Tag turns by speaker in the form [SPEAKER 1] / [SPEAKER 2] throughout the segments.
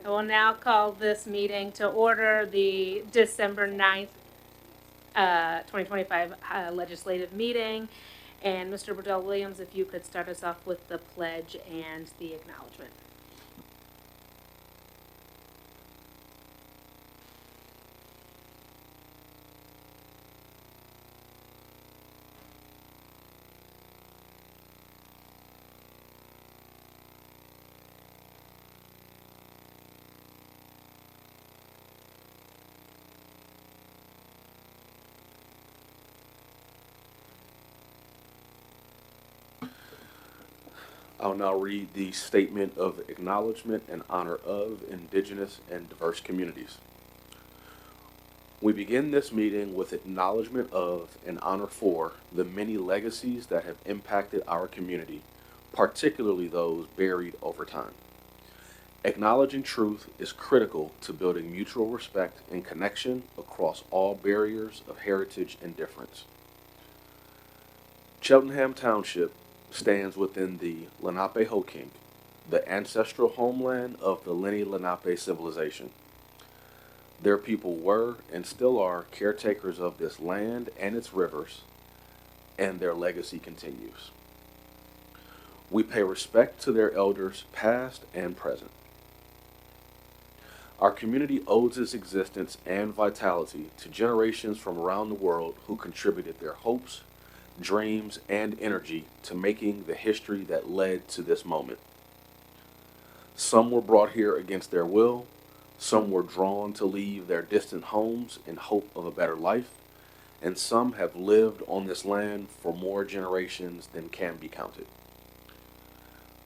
[SPEAKER 1] I will now call this meeting to order, the December 9th, 2025 legislative meeting. And Mr. Burdell Williams, if you could start us off with the pledge and the acknowledgement.
[SPEAKER 2] I'll now read the statement of acknowledgement and honor of Indigenous and diverse communities. We begin this meeting with acknowledgement of and honor for the many legacies that have impacted our community, particularly those buried over time. Acknowledging truth is critical to building mutual respect and connection across all barriers of heritage and difference. Cheltenham Township stands within the Lenape-Hoking, the ancestral homeland of the Lenni Lenape civilization. Their people were and still are caretakers of this land and its rivers, and their legacy continues. We pay respect to their elders past and present. Our community owes its existence and vitality to generations from around the world who contributed their hopes, dreams, and energy to making the history that led to this moment. Some were brought here against their will, some were drawn to leave their distant homes in hope of a better life, and some have lived on this land for more generations than can be counted.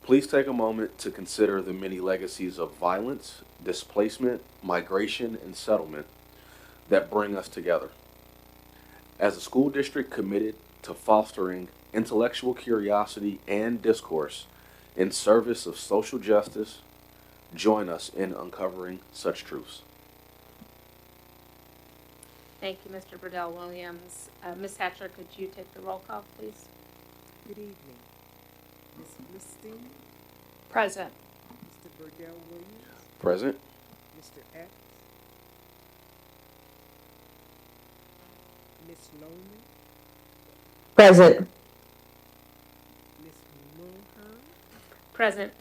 [SPEAKER 2] Please take a moment to consider the many legacies of violence, displacement, migration, and settlement that bring us together. As a school district committed to fostering intellectual curiosity and discourse in service of social justice, join us in uncovering such truths.
[SPEAKER 1] Thank you, Mr. Burdell Williams. Ms. Hatcher, could you take the roll call, please?
[SPEAKER 3] Good evening. Ms. Listine,
[SPEAKER 1] Present.
[SPEAKER 3] Mr. Burdell Williams,
[SPEAKER 2] Present.
[SPEAKER 3] Mr. X, Ms. Loman,
[SPEAKER 4] Present.
[SPEAKER 3] Ms. Mulhern,
[SPEAKER 1] Present.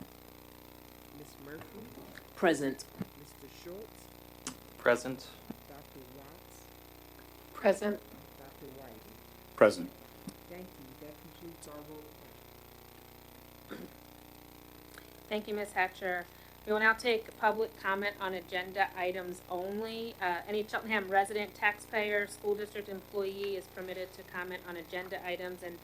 [SPEAKER 3] Ms. Murphy,
[SPEAKER 4] Present.
[SPEAKER 3] Mr. Schultz,
[SPEAKER 5] Present.
[SPEAKER 3] Dr. Watts,
[SPEAKER 1] Present.
[SPEAKER 3] Dr. Whiting.
[SPEAKER 5] Present.
[SPEAKER 3] Thank you. That concludes our roll call.
[SPEAKER 1] Thank you, Ms. Hatcher. We will now take public comment on agenda items only. Any Cheltenham resident, taxpayer, school district employee is permitted to comment on agenda items, and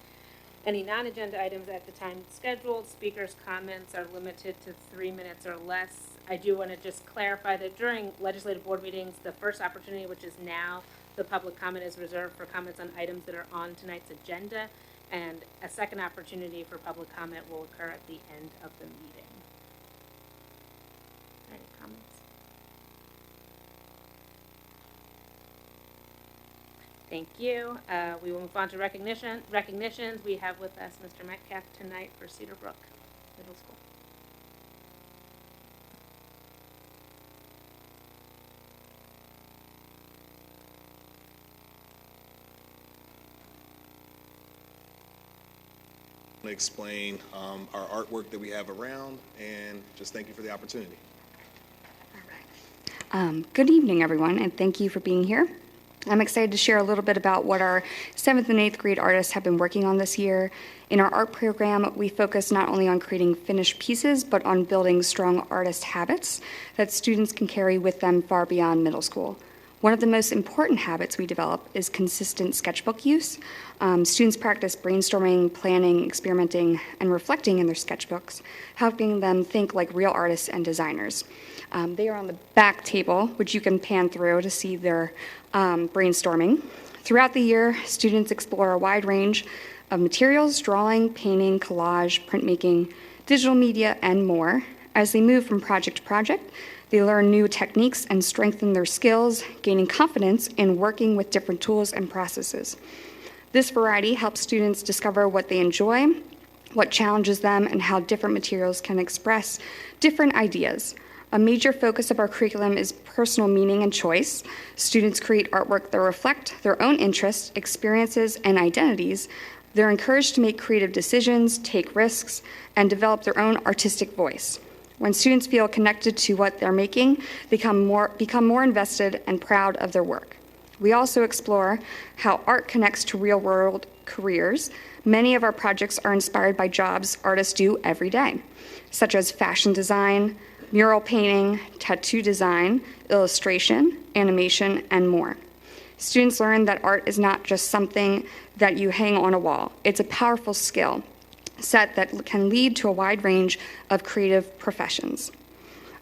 [SPEAKER 1] any non-agenda items at the time scheduled. Speakers' comments are limited to 3 minutes or less. I do want to just clarify that during legislative board meetings, the first opportunity, which is now, the public comment is reserved for comments on items that are on tonight's agenda, and a second opportunity for public comment will occur at the end of the meeting. Any comments? Thank you. We will move on to recognitions. We have with us Mr. Metcalfe tonight for Cedarbrook Middle School.
[SPEAKER 6] Explain our artwork that we have around, and just thank you for the opportunity.
[SPEAKER 7] Good evening, everyone, and thank you for being here. I'm excited to share a little bit about what our 7th and 8th grade artists have been working on this year. In our art program, we focus not only on creating finished pieces, but on building strong artist habits that students can carry with them far beyond middle school. One of the most important habits we develop is consistent sketchbook use. Students practice brainstorming, planning, experimenting, and reflecting in their sketchbooks, helping them think like real artists and designers. They are on the back table, which you can pan through to see their brainstorming. Throughout the year, students explore a wide range of materials: drawing, painting, collage, printmaking, digital media, and more. As they move from project to project, they learn new techniques and strengthen their skills, gaining confidence in working with different tools and processes. This variety helps students discover what they enjoy, what challenges them, and how different materials can express different ideas. A major focus of our curriculum is personal meaning and choice. Students create artwork that reflect their own interests, experiences, and identities. They're encouraged to make creative decisions, take risks, and develop their own artistic voice. When students feel connected to what they're making, they become more invested and proud of their work. We also explore how art connects to real-world careers. Many of our projects are inspired by jobs artists do every day, such as fashion design, mural painting, tattoo design, illustration, animation, and more. Students learn that art is not just something that you hang on a wall. It's a powerful skill set that can lead to a wide range of creative professions.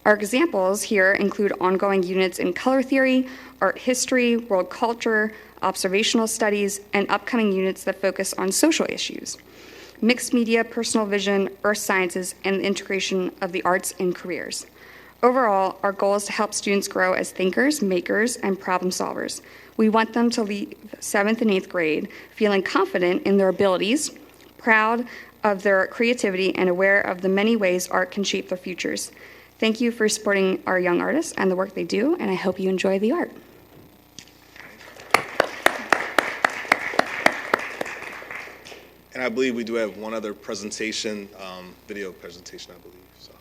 [SPEAKER 7] Our examples here include ongoing units in color theory, art history, world culture, observational studies, and upcoming units that focus on social issues, mixed media, personal vision, earth sciences, and the integration of the arts in careers. Overall, our goal is to help students grow as thinkers, makers, and problem solvers. We want them to leave 7th and 8th grade feeling confident in their abilities, proud of their creativity, and aware of the many ways art can shape their futures. Thank you for supporting our young artists and the work they do, and I hope you enjoy the art.
[SPEAKER 6] And I believe we do have one other presentation, video presentation, I believe. So.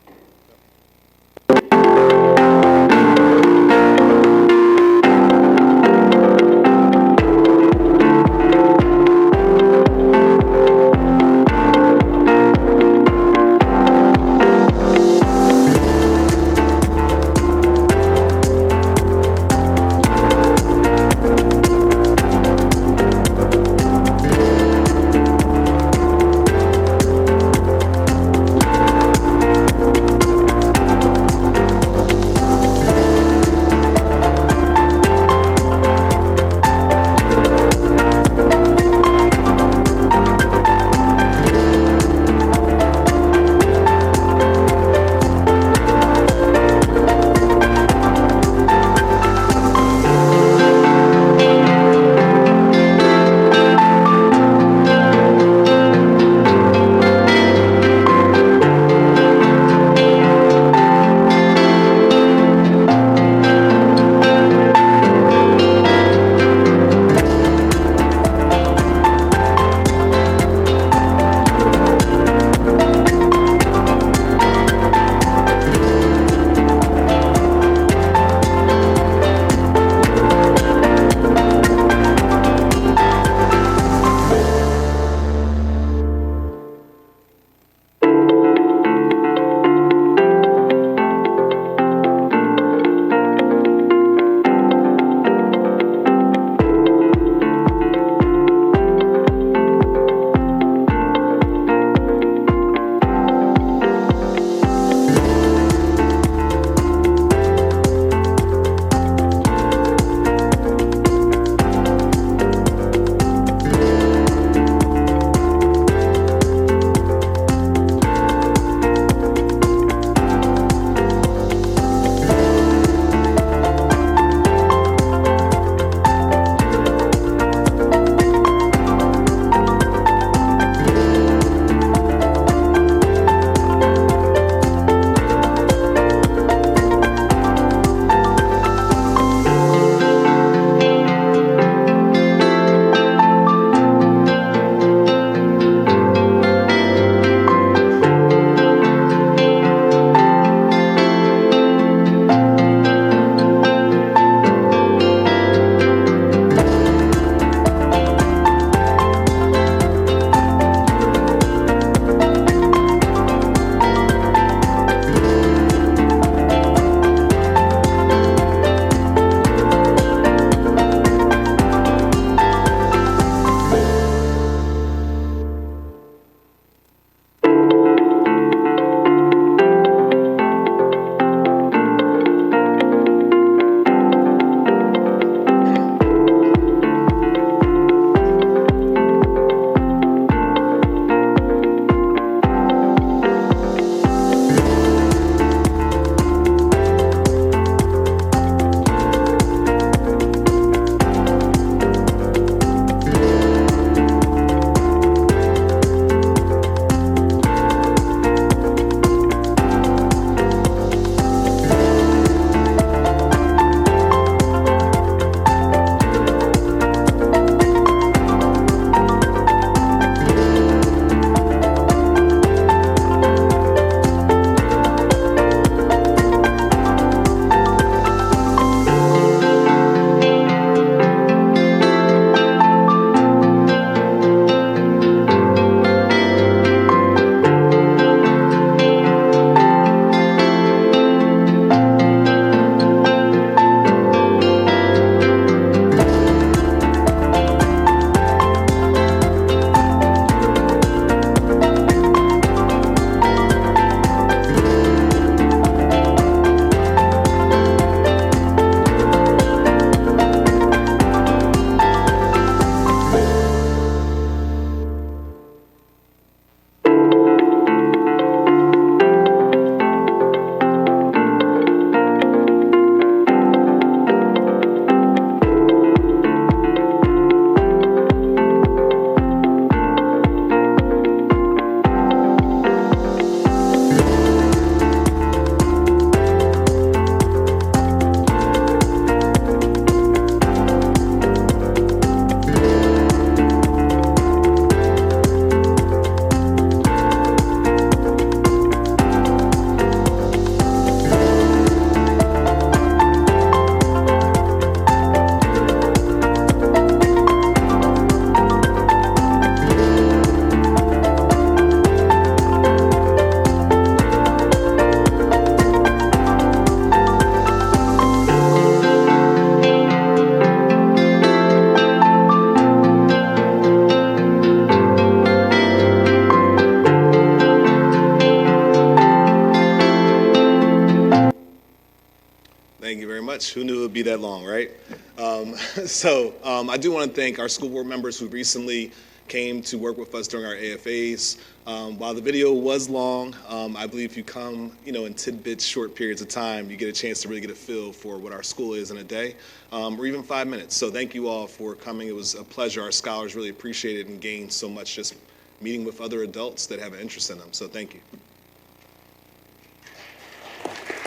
[SPEAKER 6] much. Who knew it would be that long, right? I do want to thank our school board members who recently came to work with us during our AFAs. While the video was long, I believe if you come, in tidbits, short periods of time, you get a chance to really get a feel for what our school is in a day, or even 5 minutes. So thank you all for coming. It was a pleasure. Our scholars really appreciated and gained so much just meeting with other adults that have an interest in them. So thank you.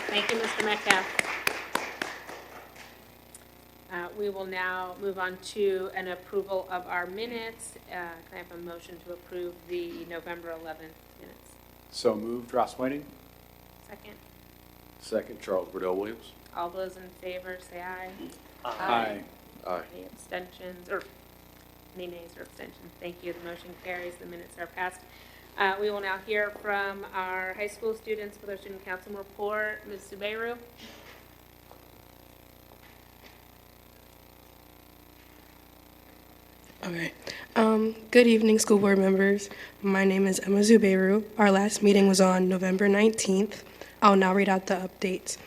[SPEAKER 1] Thank you, Mr. Metcalfe. We will now move on to an approval of our minutes. Can I have a motion to approve the November 11th minutes?
[SPEAKER 5] So moved, Ross Whiting.
[SPEAKER 1] Second.
[SPEAKER 2] Second, Charles Burdell Williams.
[SPEAKER 1] All those in favor, say aye.
[SPEAKER 5] Aye.
[SPEAKER 2] Aye.
[SPEAKER 1] Any abstentions, or any nays or abstentions? Thank you. The motion carries. The minutes are passed. We will now hear from our high school students with our student council report. Ms. Zubeiru.
[SPEAKER 8] Okay. Good evening, school board members. My name is Emma Zubeiru. Our last meeting was on November 19th. I'll now read out the updates.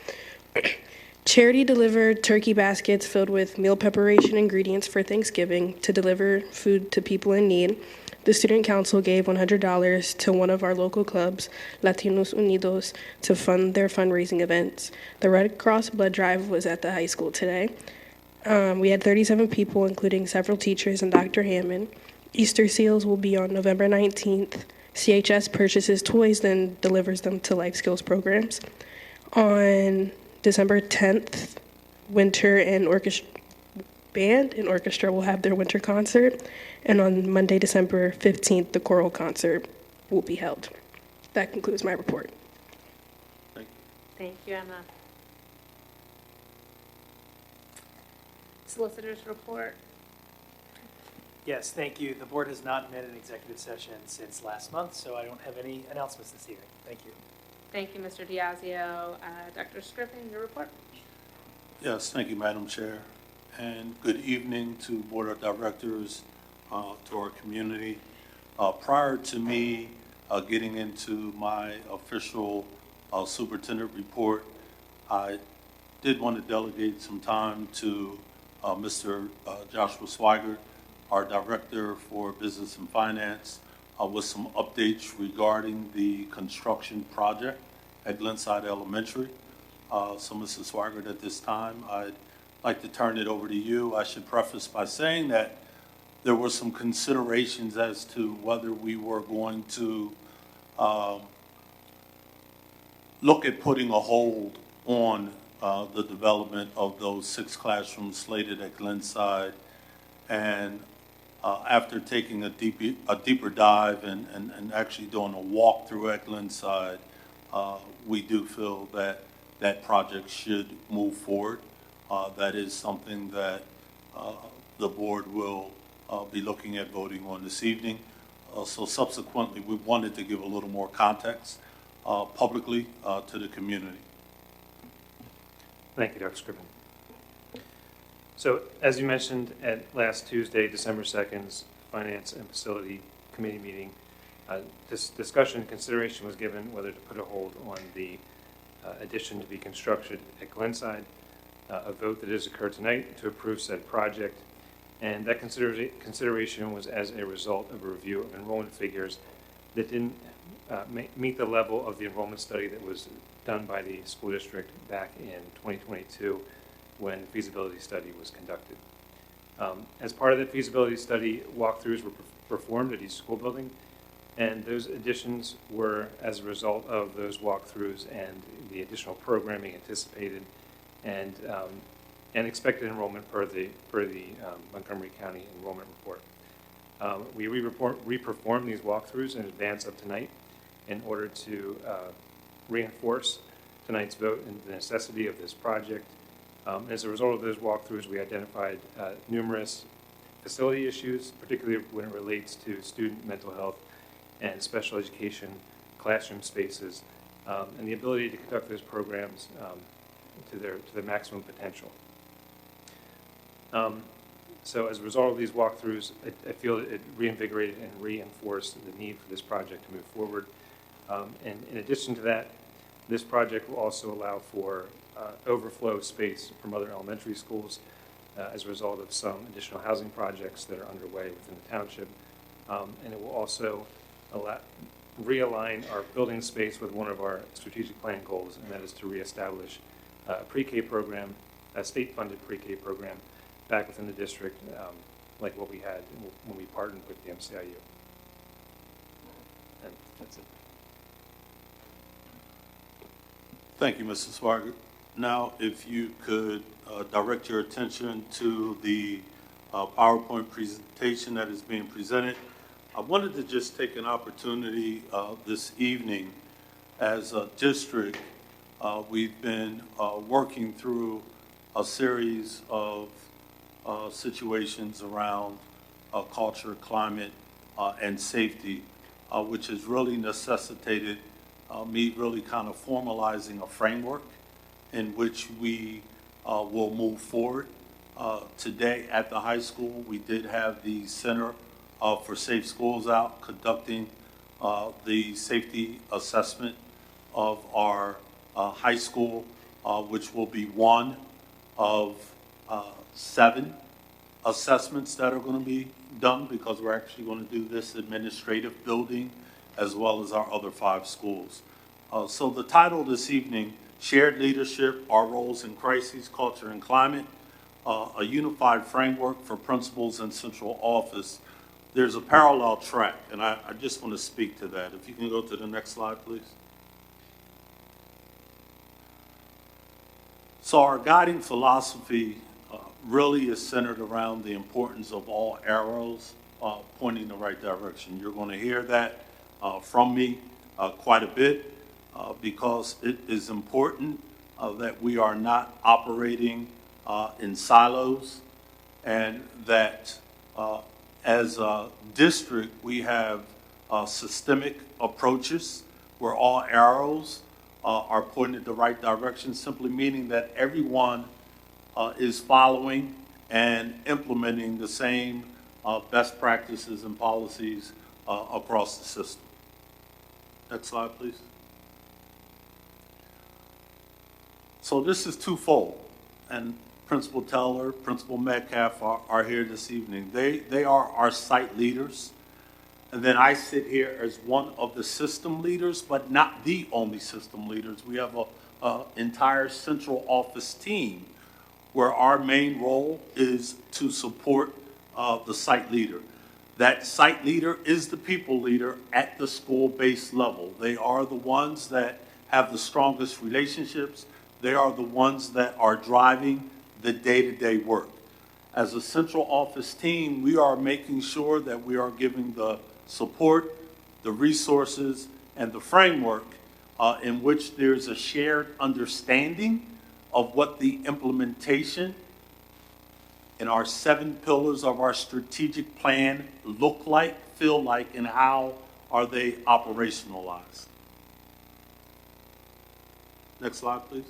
[SPEAKER 8] Charity delivered turkey baskets filled with meal preparation ingredients for Thanksgiving to deliver food to people in need. The student council gave $100 to one of our local clubs, Latinos Unidos, to fund their fundraising events. The Red Cross blood drive was at the high school today. We had 37 people, including several teachers and Dr. Hammond. Easter seals will be on November 19th. CHS purchases toys, then delivers them to life skills programs. On December 10th, winter and band and orchestra will have their winter concert. And on Monday, December 15th, the choral concert will be held. That concludes my report.
[SPEAKER 1] Thank you, Emma. Solicitor's report.
[SPEAKER 9] Yes, thank you. The board has not met in executive session since last month, so I don't have any announcements this evening. Thank you.
[SPEAKER 1] Thank you, Mr. Diazio. Dr. Scriven, your report.
[SPEAKER 10] Yes, thank you, Madam Chair. And good evening to Board of Directors, to our community. Prior to me getting into my official superintendent report, I did want to delegate some time to Mr. Joshua Swigert, our Director for Business and Finance, with some updates regarding the construction project at Glenside Elementary. So Mr. Swigert, at this time, I'd like to turn it over to you. I should preface by saying that there were some considerations as to whether we were going to look at putting a hold on the development of those 6 classrooms slated at Glenside. And after taking a deeper dive and actually doing a walkthrough at Glenside, we do feel that that project should move forward. That is something that the board will be looking at voting on this evening. So subsequently, we wanted to give a little more context publicly to the community.
[SPEAKER 9] Thank you, Dr. Scriven. So, as you mentioned at last Tuesday, December 2nd's Finance and Facility Committee meeting, this discussion and consideration was given whether to put a hold on the addition to be constructed at Glenside. A vote that has occurred tonight to approve said project, and that consideration was as a result of a review of enrollment figures that didn't meet the level of the enrollment study that was done by the school district back in 2022 when the feasibility study was conducted. As part of the feasibility study, walkthroughs were performed at each school building, and those additions were as a result of those walkthroughs and the additional programming anticipated and expected enrollment per the Montgomery County enrollment report. We reperformed these walkthroughs in advance of tonight in order to reinforce tonight's vote and the necessity of this project. As a result of those walkthroughs, we identified numerous facility issues, particularly when it relates to student mental health and special education classroom spaces, and the ability to conduct those programs to their maximum potential. So as a result of these walkthroughs, I feel it reinvigorated and reinforced the need for this project to move forward. And in addition to that, this project will also allow for overflow space from other elementary schools as a result of some additional housing projects that are underway within the township. And it will also realign our building space with one of our strategic plan goals, and that is to reestablish a pre-K program, a state-funded pre-K program back within the district, like what we had when we partnered with the MCIU. And that's it.
[SPEAKER 10] Thank you, Mr. Sparger. Now, if you could direct your attention to the PowerPoint presentation that is being presented. I wanted to just take an opportunity this evening. As a district, we've been working through a series of situations around culture, climate, and safety, which has really necessitated me really kind of formalizing a framework in which we will move forward. Today at the high school, we did have the Center for Safe Schools out conducting the safety assessment of our high school, which will be one of 7 assessments that are going to be done, because we're actually going to do this administrative building as well as our other 5 schools. So the title this evening, Shared Leadership, Our Roles in Crises, Culture, and Climate, a Unified Framework for Principals in Central Office. There's a parallel track, and I just want to speak to that. If you can go to the next slide, please. So our guiding philosophy really is centered around the importance of all arrows pointing in the right direction. You're going to hear that from me quite a bit because it is important that we are not operating in silos, and that as a district we have systemic approaches where all arrows are pointed in the right direction, simply meaning that everyone is following and implementing the same best practices and policies across the system. Next slide, please. So this is twofold, and Principal Teller, Principal Metcalfe are here this evening. They are our site leaders, and then I sit here as one of the system leaders, but not the only system leaders. We have an entire central office team where our main role is to support the site leader. That site leader is the people leader at the school-based level. They are the ones that have the strongest relationships. They are the ones that are driving the day-to-day work. As a central office team, we are making sure that we are giving the support, the resources, and the framework in which there's a shared understanding of what the implementation in our 7 pillars of our strategic plan look like, feel like, and how are they operationalized. Next slide, please.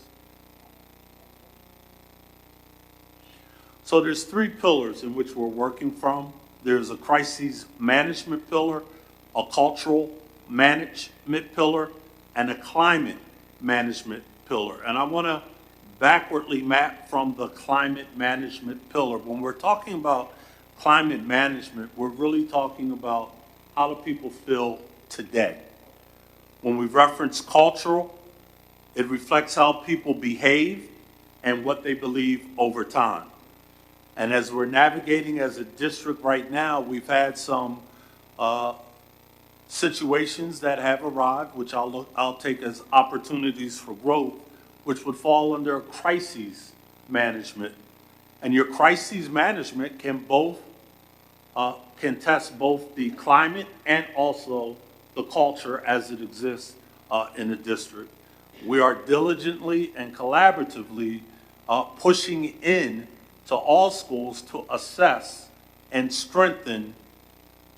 [SPEAKER 10] So there's 3 pillars in which we're working from. There's a crisis management pillar, a cultural management pillar, and a climate management pillar. And I want to backwardly map from the climate management pillar. When we're talking about climate management, we're really talking about how do people feel today. When we reference cultural, it reflects how people behave and what they believe over time. And as we're navigating as a district right now, we've had some situations that have arrived, which I'll take as opportunities for growth, which would fall under crises management. And your crises management can test both the climate and also the culture as it exists in the district. We are diligently and collaboratively pushing in to all schools to assess and strengthen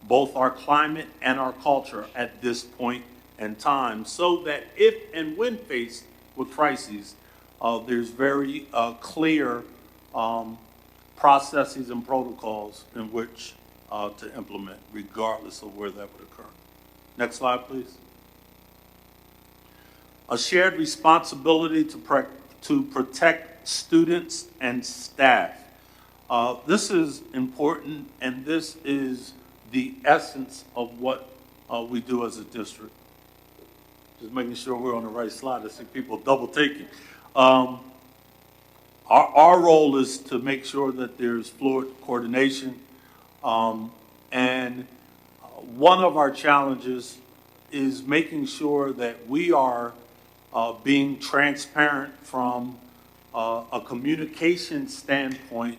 [SPEAKER 10] both our climate and our culture at this point in time, so that if and when faced with crises, there's very clear processes and protocols in which to implement, regardless of where that would occur. Next slide, please. A shared responsibility to protect students and staff. This is important, and this is the essence of what we do as a district. Just making sure we're on the right slide. I see people double taking. Our role is to make sure that there's fluid coordination. And one of our challenges is making sure that we are being transparent from a communication standpoint,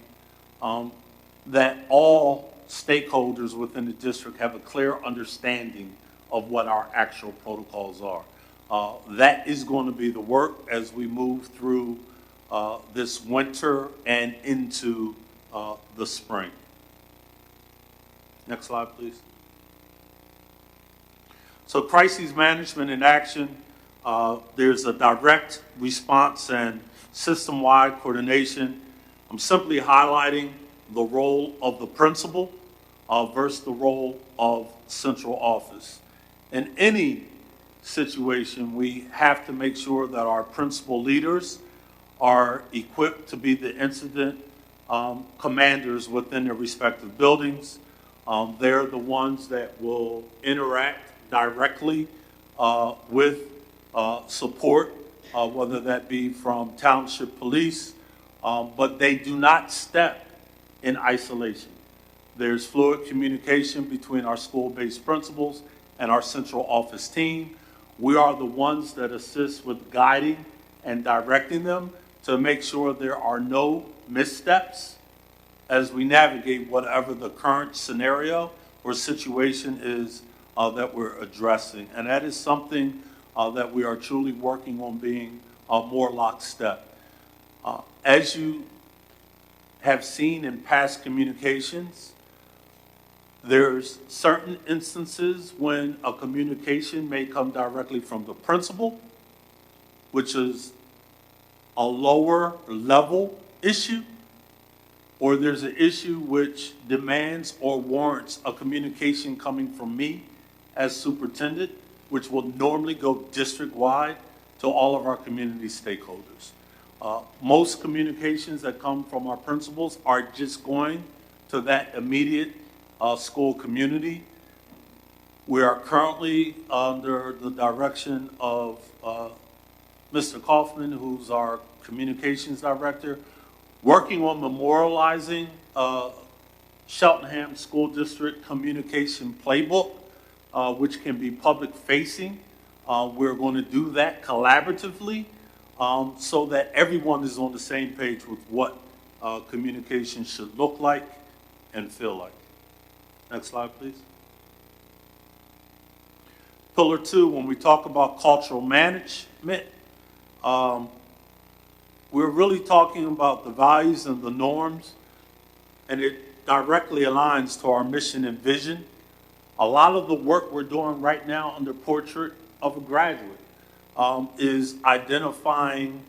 [SPEAKER 10] that all stakeholders within the district have a clear understanding of what our actual protocols are. That is going to be the work as we move through this winter and into the spring. Next slide, please. So crises management in action, there's a direct response and system-wide coordination. I'm simply highlighting the role of the principal versus the role of central office. In any situation, we have to make sure that our principal leaders are equipped to be the incident commanders within their respective buildings. They're the ones that will interact directly with support, whether that be from township police, but they do not step in isolation. There's fluid communication between our school-based principals and our central office team. We are the ones that assist with guiding and directing them to make sure there are no missteps as we navigate whatever the current scenario or situation is that we're addressing. And that is something that we are truly working on being more lockstep. As you have seen in past communications, there's certain instances when a communication may come directly from the principal, which is a lower level issue, or there's an issue which demands or warrants a communication coming from me as superintendent, which will normally go district-wide to all of our community stakeholders. Most communications that come from our principals are just going to that immediate school community. We are currently under the direction of Mr. Kaufman, who's our communications director, working on memorializing Cheltenham School District Communication Playbook, which can be public-facing. We're going to do that collaboratively so that everyone is on the same page with what communication should look like and feel like. Next slide, please. Pillar 2, when we talk about cultural management, we're really talking about the values and the norms, and it directly aligns to our mission and vision. A lot of the work we're doing right now under Portrait of a Graduate is identifying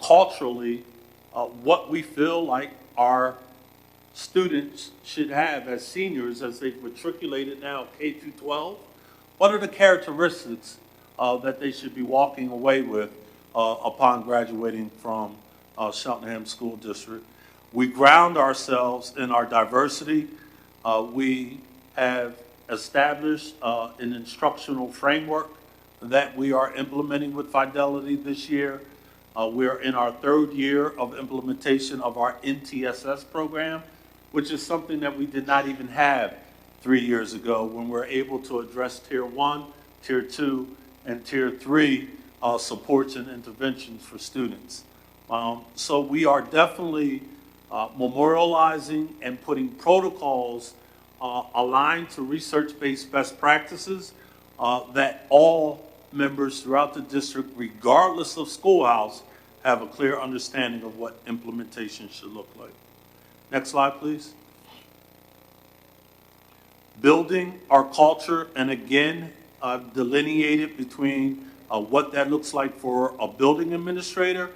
[SPEAKER 10] culturally what we feel like our students should have as seniors as they've matriculated now K through 12. What are the characteristics that they should be walking away with upon graduating from Cheltenham School District? We ground ourselves in our diversity. We have established an instructional framework that we are implementing with Fidelity this year. We are in our 3rd year of implementation of our NTSS program, which is something that we did not even have 3 years ago when we're able to address Tier 1, Tier 2, and Tier 3 supports and interventions for students. So we are definitely memorializing and putting protocols aligned to research-based best practices that all members throughout the district, regardless of schoolhouse, have a clear understanding of what implementation should look like. Next slide, please. Building our culture, and again, delineated between what that looks like for a building administrator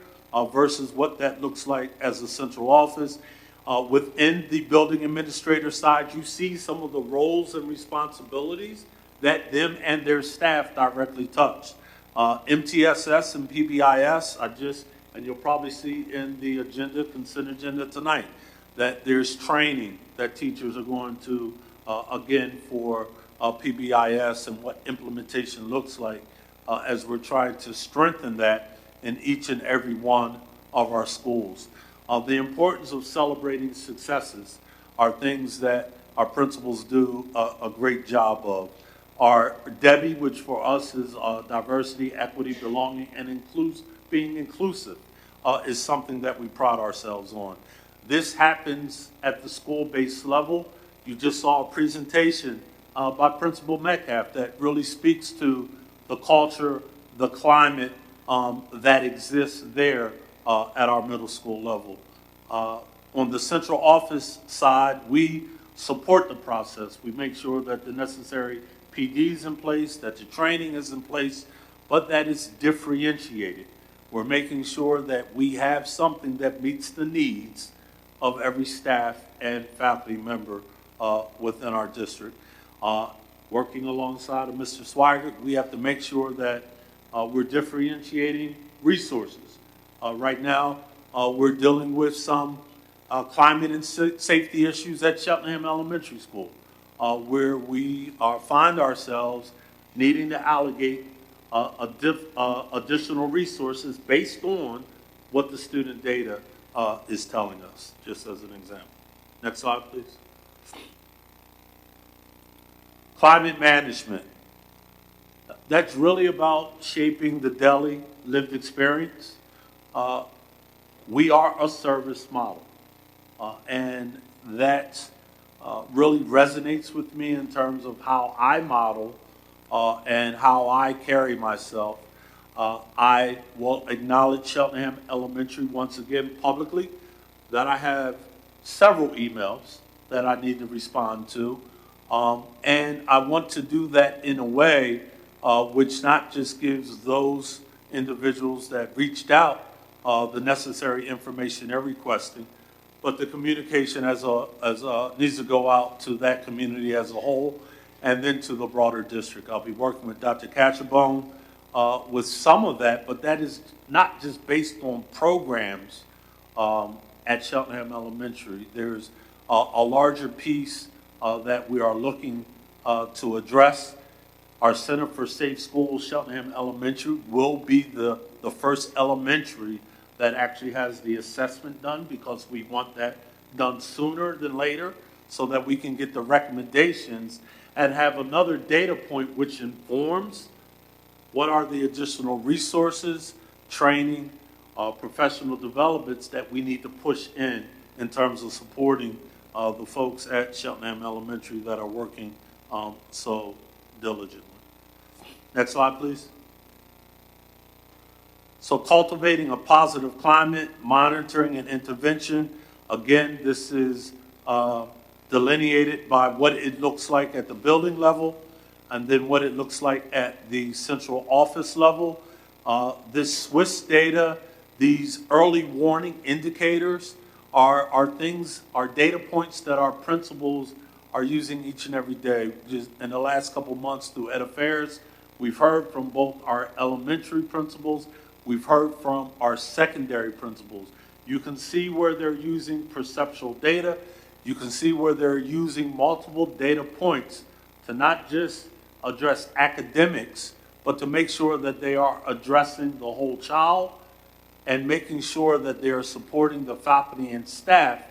[SPEAKER 10] versus what that looks like as a central office. Within the building administrator side, you see some of the roles and responsibilities that them and their staff directly touch. MTSS and PBIS, I just and you'll probably see in the agenda, consent agenda tonight, that there's training that teachers are going to, again, for PBIS and what implementation looks like as we're trying to strengthen that in each and every one of our schools. The importance of celebrating successes are things that our principals do a great job of. Our Debbie, which for us is diversity, equity, belonging, and being inclusive, is something that we pride ourselves on. This happens at the school-based level. You just saw a presentation by Principal Metcalfe that really speaks to the culture, the climate that exists there at our middle school level. On the central office side, we support the process. We make sure that the necessary PD is in place, that the training is in place, but that it's differentiated. We're making sure that we have something that meets the needs of every staff and faculty member within our district. Working alongside of Mr. Swigert, we have to make sure that we're differentiating resources. Right now, we're dealing with some climate and safety issues at Cheltenham Elementary School, where we find ourselves needing to allocate additional resources based on what the student data is telling us, just as an example. Next slide, please. Climate management. That's really about shaping the daily lived experience. We are a service model, and that really resonates with me in terms of how I model and how I carry myself. I will acknowledge Cheltenham Elementary once again publicly that I have several emails that I need to respond to, and I want to do that in a way which not just gives those individuals that reached out the necessary information they're requesting, but the communication needs to go out to that community as a whole and then to the broader district. I'll be working with Dr. Catcherbone with some of that, but that is not just based on programs at Cheltenham Elementary. There's a larger piece that we are looking to address. Our Center for Safe Schools, Cheltenham Elementary, will be the first elementary that actually has the assessment done, because we want that done sooner than later so that we can get the recommendations and have another data point which informs what are the additional resources, training, professional developments that we need to push in terms of supporting the folks at Cheltenham Elementary that are working so diligently. Next slide, please. So cultivating a positive climate, monitoring and intervention. Again, this is delineated by what it looks like at the building level and then what it looks like at the central office level. This Swiss data, these early warning indicators are data points that our principals are using each and every day. Just in the last couple months through Ed Affairs, we've heard from both our elementary principals, we've heard from our secondary principals. You can see where they're using perceptual data. You can see where they're using multiple data points to not just address academics, but to make sure that they are addressing the whole child and making sure that they are supporting the faculty and staff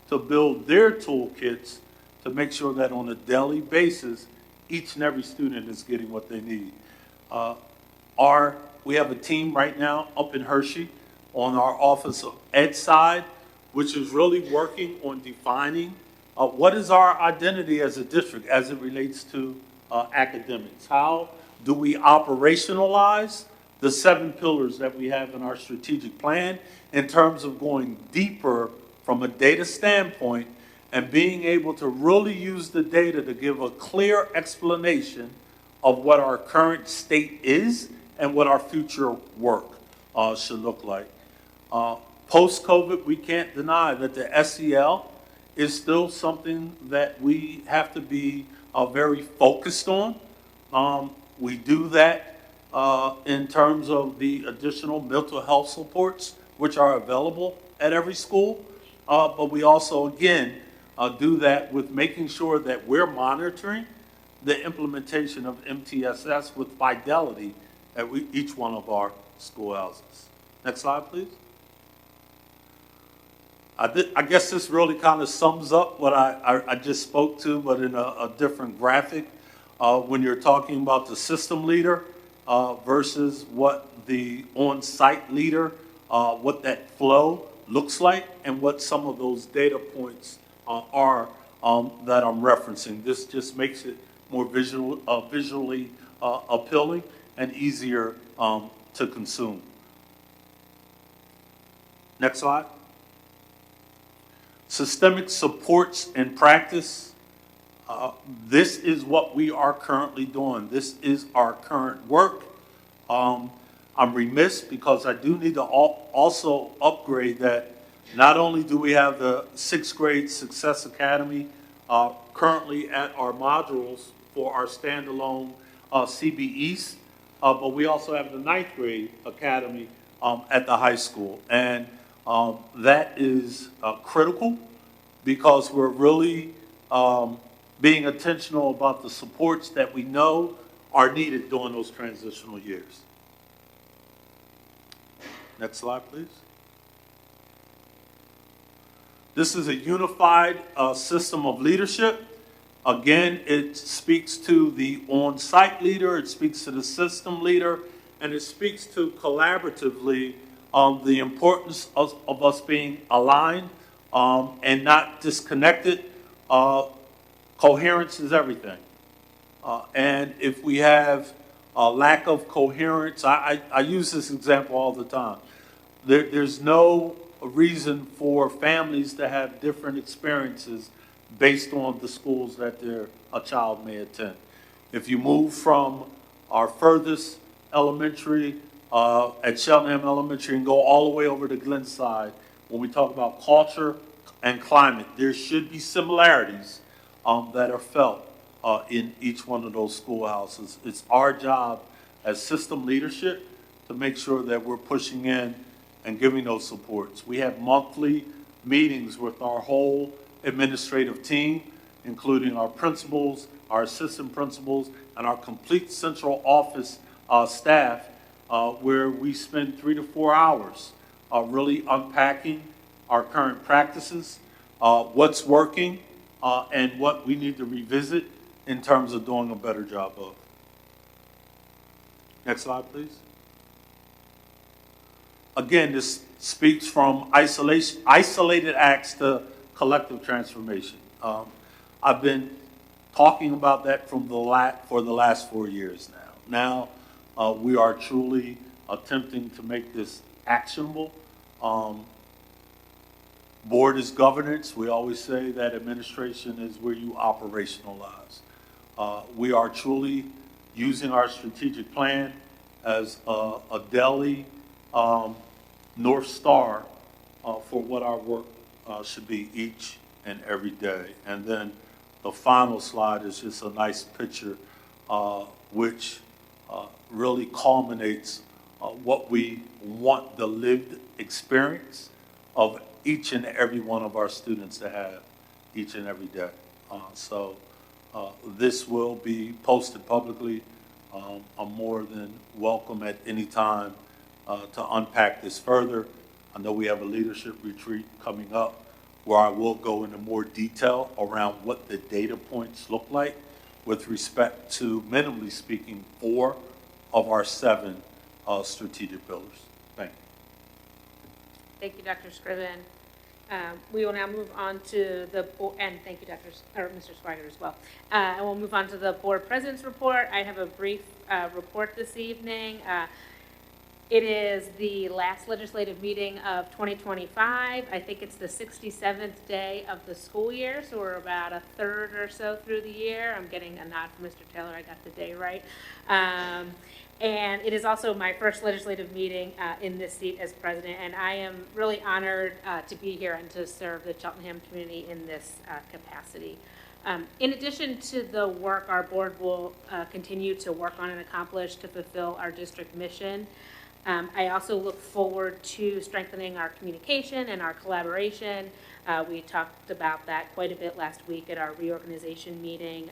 [SPEAKER 10] to build their toolkits to make sure that on a daily basis, each and every student is getting what they need. We have a team right now up in Hershey on our Office of Ed side, which is really working on defining what is our identity as a district as it relates to academics. How do we operationalize the 7 pillars that we have in our strategic plan in terms of going deeper from a data standpoint and being able to really use the data to give a clear explanation of what our current state is and what our future work should look like. Post-COVID, we can't deny that the SEL is still something that we have to be very focused on. We do that in terms of the additional mental health supports which are available at every school. But we also, again, do that with making sure that we're monitoring the implementation of MTSS with fidelity at each one of our schoolhouses. Next slide, please. I guess this really kind of sums up what I just spoke to, but in a different graphic. When you're talking about the system leader versus what the on-site leader, what that flow looks like, and what some of those data points are that I'm referencing. This just makes it more visually appealing and easier to consume. Next slide. Systemic supports and practice. This is what we are currently doing. This is our current work. I'm remiss because I do need to also upgrade that. Not only do we have the 6th grade Success Academy currently at our modules for our standalone CB East, but we also have the 9th grade Academy at the high school. And that is critical because we're really being intentional about the supports that we know are needed during those transitional years. Next slide, please. This is a unified system of leadership. Again, it speaks to the on-site leader, it speaks to the system leader, and it speaks to collaboratively the importance of us being aligned and not disconnected. Coherence is everything. And if we have a lack of coherence, I use this example all the time. There's no reason for families to have different experiences based on the schools that a child may attend. If you move from our furthest elementary at Cheltenham Elementary and go all the way over to Glenside, when we talk about culture and climate, there should be similarities that are felt in each one of those schoolhouses. It's our job as system leadership to make sure that we're pushing in and giving those supports. We have monthly meetings with our whole administrative team, including our principals, our assistant principals, and our complete central office staff, where we spend 3 to 4 hours really unpacking our current practices, what's working, and what we need to revisit in terms of doing a better job of. Next slide, please. Again, this speaks from isolated acts to collective transformation. I've been talking about that for the last 4 years now. Now we are truly attempting to make this actionable. Board is governance. We always say that administration is where you operationalize. We are truly using our strategic plan as a daily North Star for what our work should be each and every day. And then the final slide is just a nice picture which really culminates what we want the lived experience of each and every one of our students to have each and every day. So this will be posted publicly. I'm more than welcome at any time to unpack this further. I know we have a leadership retreat coming up where I will go into more detail around what the data points look like with respect to, minimally speaking, 4 of our 7 strategic pillars. Thank you.
[SPEAKER 1] Thank you, Dr. Scriven. We will now move on to the board, and thank you, Mr. Swiger as well. And we'll move on to the board president's report. I have a brief report this evening. It is the last legislative meeting of 2025. I think it's the 67th day of the school year, so we're about a third or so through the year. I'm getting a nod from Mr. Taylor. I got the day right. And it is also my first legislative meeting in this seat as president, and I am really honored to be here and to serve the Cheltenham community in this capacity. In addition to the work our board will continue to work on and accomplish to fulfill our district mission, I also look forward to strengthening our communication and our collaboration. We talked about that quite a bit last week at our reorganization meeting,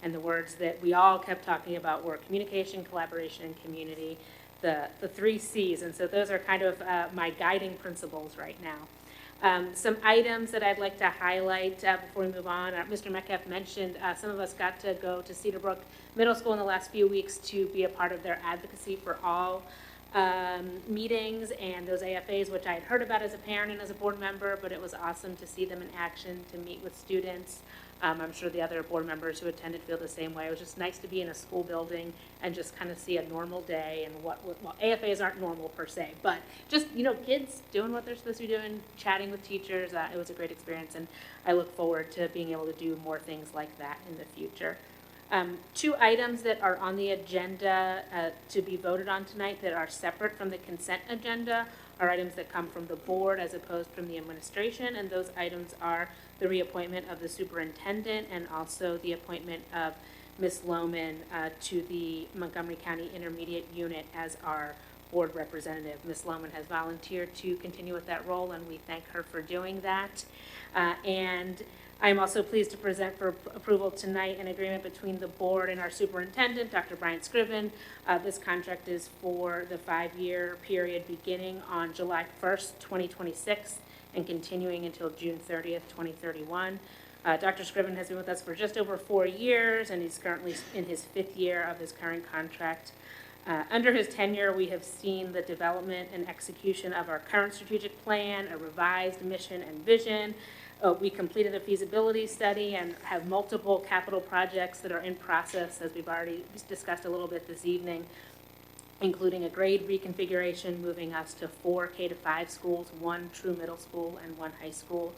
[SPEAKER 1] and the words that we all kept talking about were communication, collaboration, and community, the three C's. And so those are kind of my guiding principles right now. Some items that I'd like to highlight before we move on. Mr. Metcalfe mentioned some of us got to go to Cedarbrook Middle School in the last few weeks to be a part of their advocacy for all meetings and those AFAs, which I had heard about as a parent and as a board member, but it was awesome to see them in action, to meet with students. I'm sure the other board members who attended feel the same way. It was just nice to be in a school building and just kind of see a normal day and well, AFAs aren't normal per se, but just, kids doing what they're supposed to be doing, chatting with teachers. It was a great experience, and I look forward to being able to do more things like that in the future. Two items that are on the agenda to be voted on tonight that are separate from the consent agenda are items that come from the board as opposed from the administration, and those items are the reappointment of the superintendent and also the appointment of Ms. Lohman to the Montgomery County Intermediate Unit as our board representative. Ms. Lohman has volunteered to continue with that role, and we thank her for doing that. And I'm also pleased to present for approval tonight an agreement between the board and our superintendent, Dr. Brian Scriven. This contract is for the 5-year period beginning on July 1st, 2026 and continuing until June 30th, 2031. Dr. Scriven has been with us for just over 4 years, and he's currently in his 5th year of his current contract. Under his tenure, we have seen the development and execution of our current strategic plan, a revised mission and vision. We completed a feasibility study and have multiple capital projects that are in process, as we've already discussed a little bit this evening, including a grade reconfiguration, moving us to 4 K-5 schools, 1 true middle school, and 1 high school.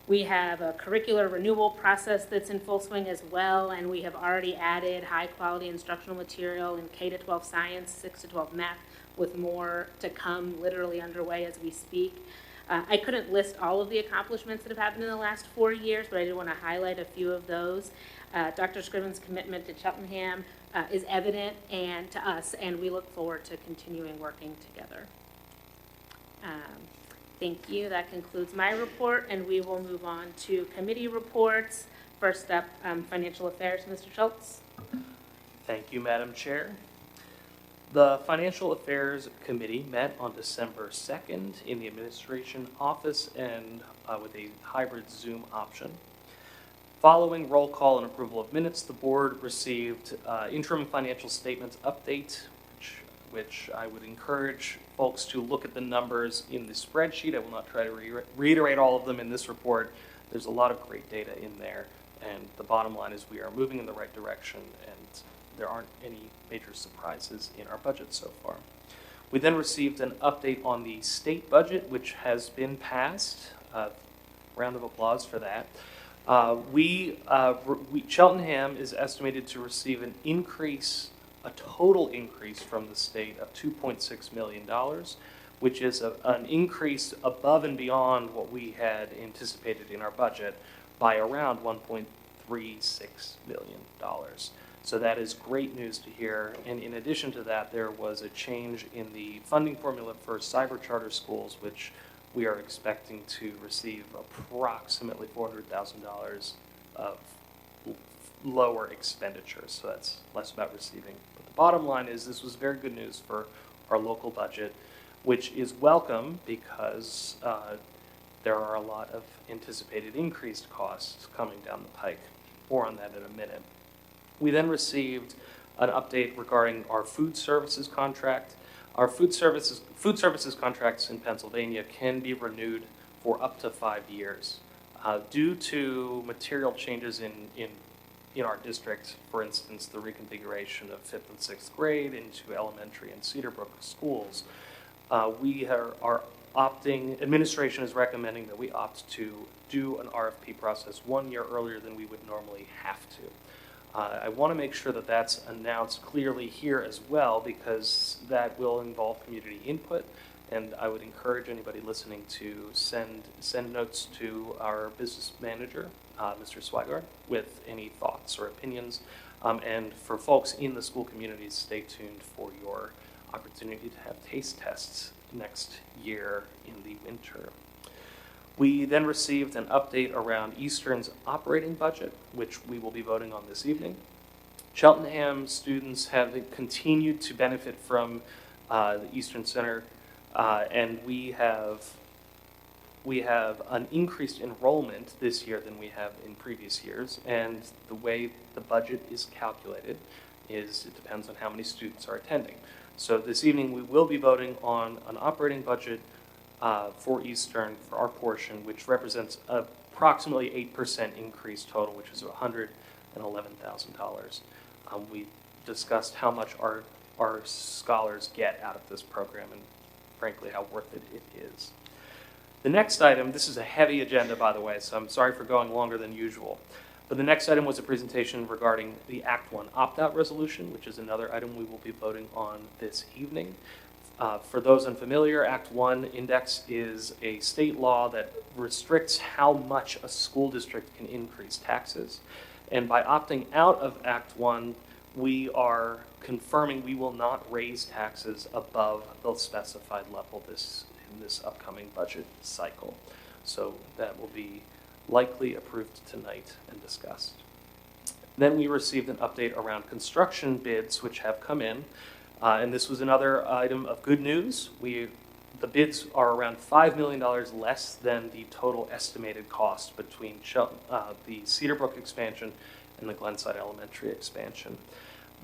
[SPEAKER 1] We have a curricular renewal process that's in full swing as well, and we have already added high-quality instructional material in K-12 science, 6-12 math, with more to come literally underway as we speak. I couldn't list all of the accomplishments that have happened in the last 4 years, but I did want to highlight a few of those. Dr. Scriven's commitment to Cheltenham is evident and to us, and we look forward to continuing working together. Thank you. That concludes my report, and we will move on to committee reports. First up, Financial Affairs, Mr. Schultz.
[SPEAKER 11] Thank you, Madam Chair. The Financial Affairs Committee met on December 2nd in the administration office and with a hybrid Zoom option. Following roll call and approval of minutes, the board received interim financial statements update, which I would encourage folks to look at the numbers in the spreadsheet. I will not try to reiterate all of them in this report. There's a lot of great data in there, and the bottom line is we are moving in the right direction, and there aren't any major surprises in our budget so far. We then received an update on the state budget, which has been passed. Round of applause for that. Cheltenham is estimated to receive a total increase from the state of $2.6 million, which is an increase above and beyond what we had anticipated in our budget by around $1.36 million. So that is great news to hear. And in addition to that, there was a change in the funding formula for cyber charter schools, which we are expecting to receive approximately $400,000 of lower expenditures. So that's less about receiving. But the bottom line is this was very good news for our local budget, which is welcome because there are a lot of anticipated increased costs coming down the pike. More on that in a minute. We then received an update regarding our food services contract. Our food services contracts in Pennsylvania can be renewed for up to 5 years. Due to material changes in our district, for instance, the reconfiguration of 5th and 6th grade into elementary and Cedarbrook schools, administration is recommending that we opt to do an RFP process 1 year earlier than we would normally have to. I want to make sure that that's announced clearly here as well, because that will involve community input, and I would encourage anybody listening to send notes to our business manager, Mr. Swigard, with any thoughts or opinions. And for folks in the school communities, stay tuned for your opportunity to have taste tests next year in the winter. We then received an update around Eastern's operating budget, which we will be voting on this evening. Cheltenham students have continued to benefit from the Eastern Center, and we have an increased enrollment this year than we have in previous years. And the way the budget is calculated is it depends on how many students are attending. So this evening we will be voting on an operating budget for Eastern for our portion, which represents approximately 8% increase total, which is $111,000. We discussed how much our scholars get out of this program and frankly how worth it is. The next item, this is a heavy agenda by the way, so I'm sorry for going longer than usual. But the next item was a presentation regarding the Act 1 opt-out resolution, which is another item we will be voting on this evening. For those unfamiliar, Act 1 index is a state law that restricts how much a school district can increase taxes. And by opting out of Act 1, we are confirming we will not raise taxes above the specified level in this upcoming budget cycle. So that will be likely approved tonight and discussed. Then we received an update around construction bids which have come in. And this was another item of good news. The bids are around $5 million less than the total estimated cost between the Cedarbrook expansion and the Glenside Elementary expansion.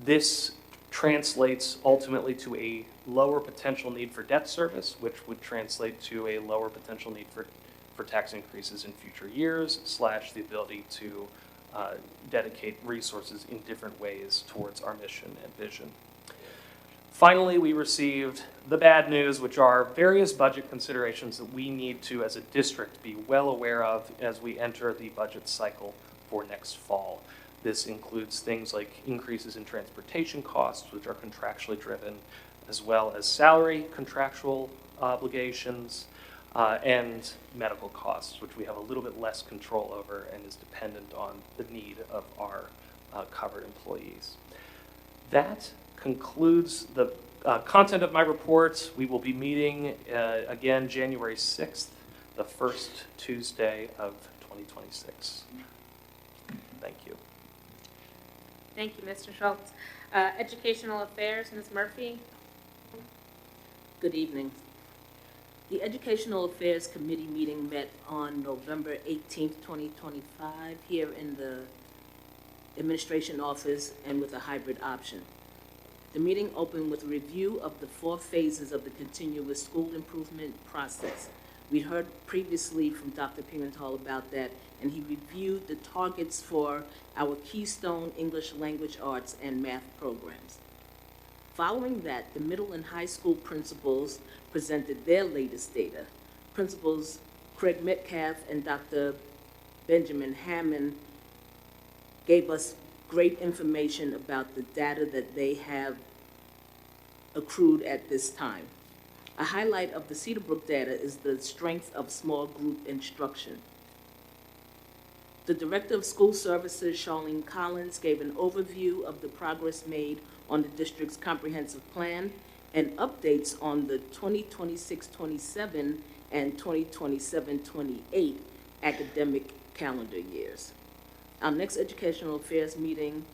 [SPEAKER 11] This translates ultimately to a lower potential need for debt service, which would translate to a lower potential need for tax increases in future years, / the ability to dedicate resources in different ways towards our mission and vision. Finally, we received the bad news, which are various budget considerations that we need to, as a district, be well aware of as we enter the budget cycle for next fall. This includes things like increases in transportation costs, which are contractually driven, as well as salary contractual obligations, and medical costs, which we have a little bit less control over and is dependent on the need of our covered employees. That concludes the content of my report. We will be meeting again January 6th, the first Tuesday of 2026. Thank you.
[SPEAKER 1] Thank you, Mr. Schultz. Educational Affairs, Ms. Murphy.
[SPEAKER 4] Good evening. The Educational Affairs Committee meeting met on November 18th, 2025, here in the administration office and with a hybrid option. The meeting opened with a review of the 4 phases of the continuous school improvement process. We heard previously from Dr. Pimentel about that, and he reviewed the targets for our Keystone English Language Arts and Math programs. Following that, the middle and high school principals presented their latest data. Principals Craig Metcalfe and Dr. Benjamin Hammond gave us great information about the data that they have accrued at this time. A highlight of the Cedarbrook data is the strength of small group instruction. The Director of School Services, Charlene Collins, gave an overview of the progress made on the district's comprehensive plan and updates on the 2026-27 and 2027-28 academic calendar years. Our next Educational Affairs meeting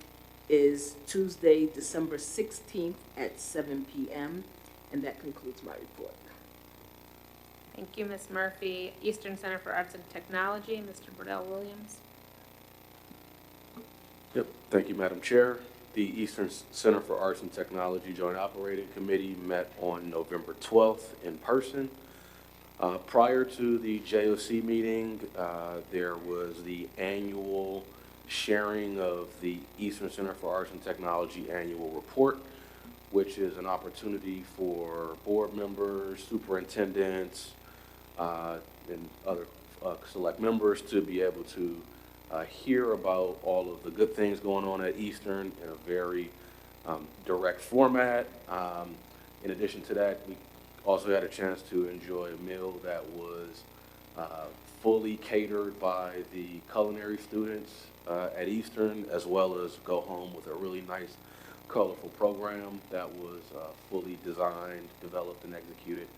[SPEAKER 4] is Tuesday, December 16th at 7 p.m., and that concludes my report.
[SPEAKER 1] Thank you, Ms. Murphy. Eastern Center for Arts and Technology, Mr. Burdell Williams.
[SPEAKER 2] Yep. Thank you, Madam Chair. The Eastern Center for Arts and Technology Joint Operating Committee met on November 12th in person. Prior to the JOC meeting, there was the annual sharing of the Eastern Center for Arts and Technology annual report, which is an opportunity for board members, superintendents, and other select members to be able to hear about all of the good things going on at Eastern in a very direct format. In addition to that, we also had a chance to enjoy a meal that was fully catered by the culinary students at Eastern, as well as go home with a really nice colorful program that was fully designed, developed, and executed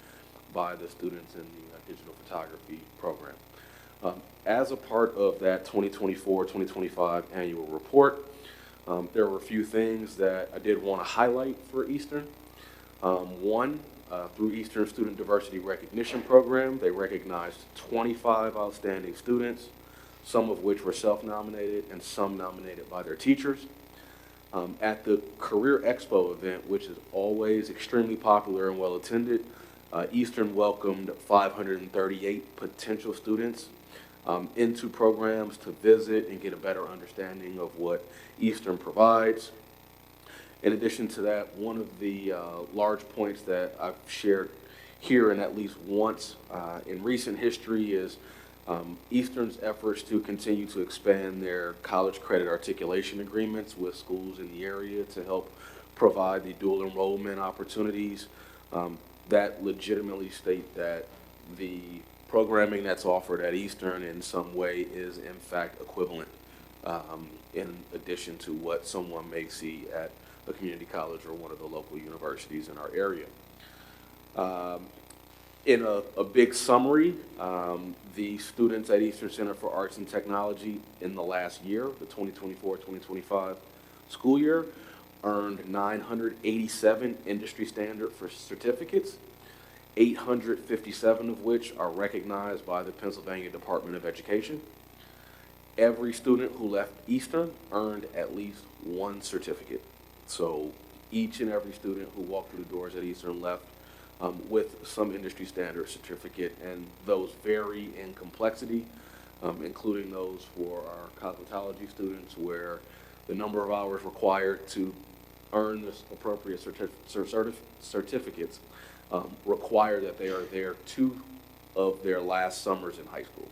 [SPEAKER 2] by the students in the digital photography program. As a part of that 2024-2025 annual report, there were a few things that I did want to highlight for Eastern. One, through Eastern Student Diversity Recognition Program, they recognized 25 outstanding students, some of which were self-nominated and some nominated by their teachers. At the Career Expo event, which is always extremely popular and well attended, Eastern welcomed 538 potential students into programs to visit and get a better understanding of what Eastern provides. In addition to that, one of the large points that I've shared here and at least once in recent history is Eastern's efforts to continue to expand their college credit articulation agreements with schools in the area to help provide the dual enrollment opportunities that legitimately state that the programming that's offered at Eastern in some way is in fact equivalent in addition to what someone may see at a community college or one of the local universities in our area. In a big summary, the students at Eastern Center for Arts and Technology in the last year, the 2024-2025 school year, earned 987 industry standard for certificates, 857 of which are recognized by the Pennsylvania Department of Education. Every student who left Eastern earned at least one certificate. So each and every student who walked through the doors at Eastern left with some industry standard certificate, and those vary in complexity, including those for our cosmetology students where the number of hours required to earn this appropriate certificates require that they are there 2 of their last summers in high school.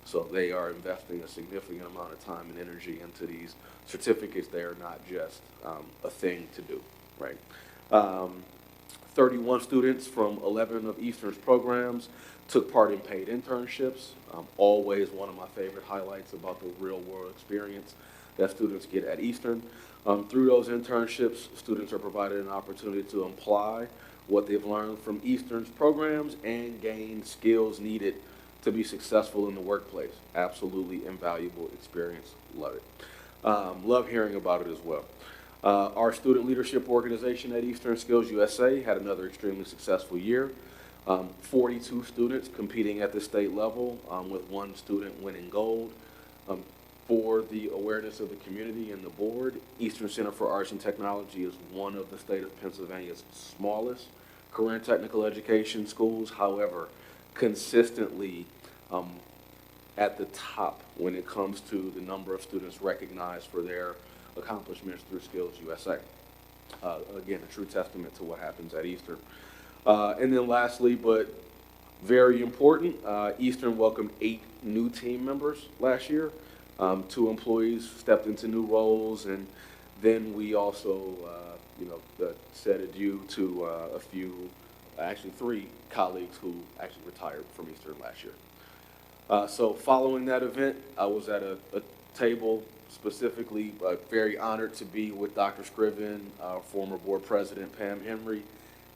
[SPEAKER 2] So they are investing a significant amount of time and energy into these certificates. They are not just a thing to do, right? 31 students from 11 of Eastern's programs took part in paid internships. Always one of my favorite highlights about the real world experience that students get at Eastern. Through those internships, students are provided an opportunity to apply what they've learned from Eastern's programs and gain skills needed to be successful in the workplace. Absolutely invaluable experience. Love it. Love hearing about it as well. Our student leadership organization at Eastern Skills USA had another extremely successful year. 42 students competing at the state level, with 1 student winning gold. For the awareness of the community and the board, Eastern Center for Arts and Technology is one of the state of Pennsylvania's smallest career and technical education schools. However, consistently at the top when it comes to the number of students recognized for their accomplishments through Skills USA. Again, a true testament to what happens at Eastern. And then lastly, but very important, Eastern welcomed 8 new team members last year. 2 employees stepped into new roles, and then we also, said adieu to a few, actually 3 colleagues who actually retired from Eastern last year. So following that event, I was at a table specifically very honored to be with Dr. Scriven, our former board president, Pam Henry,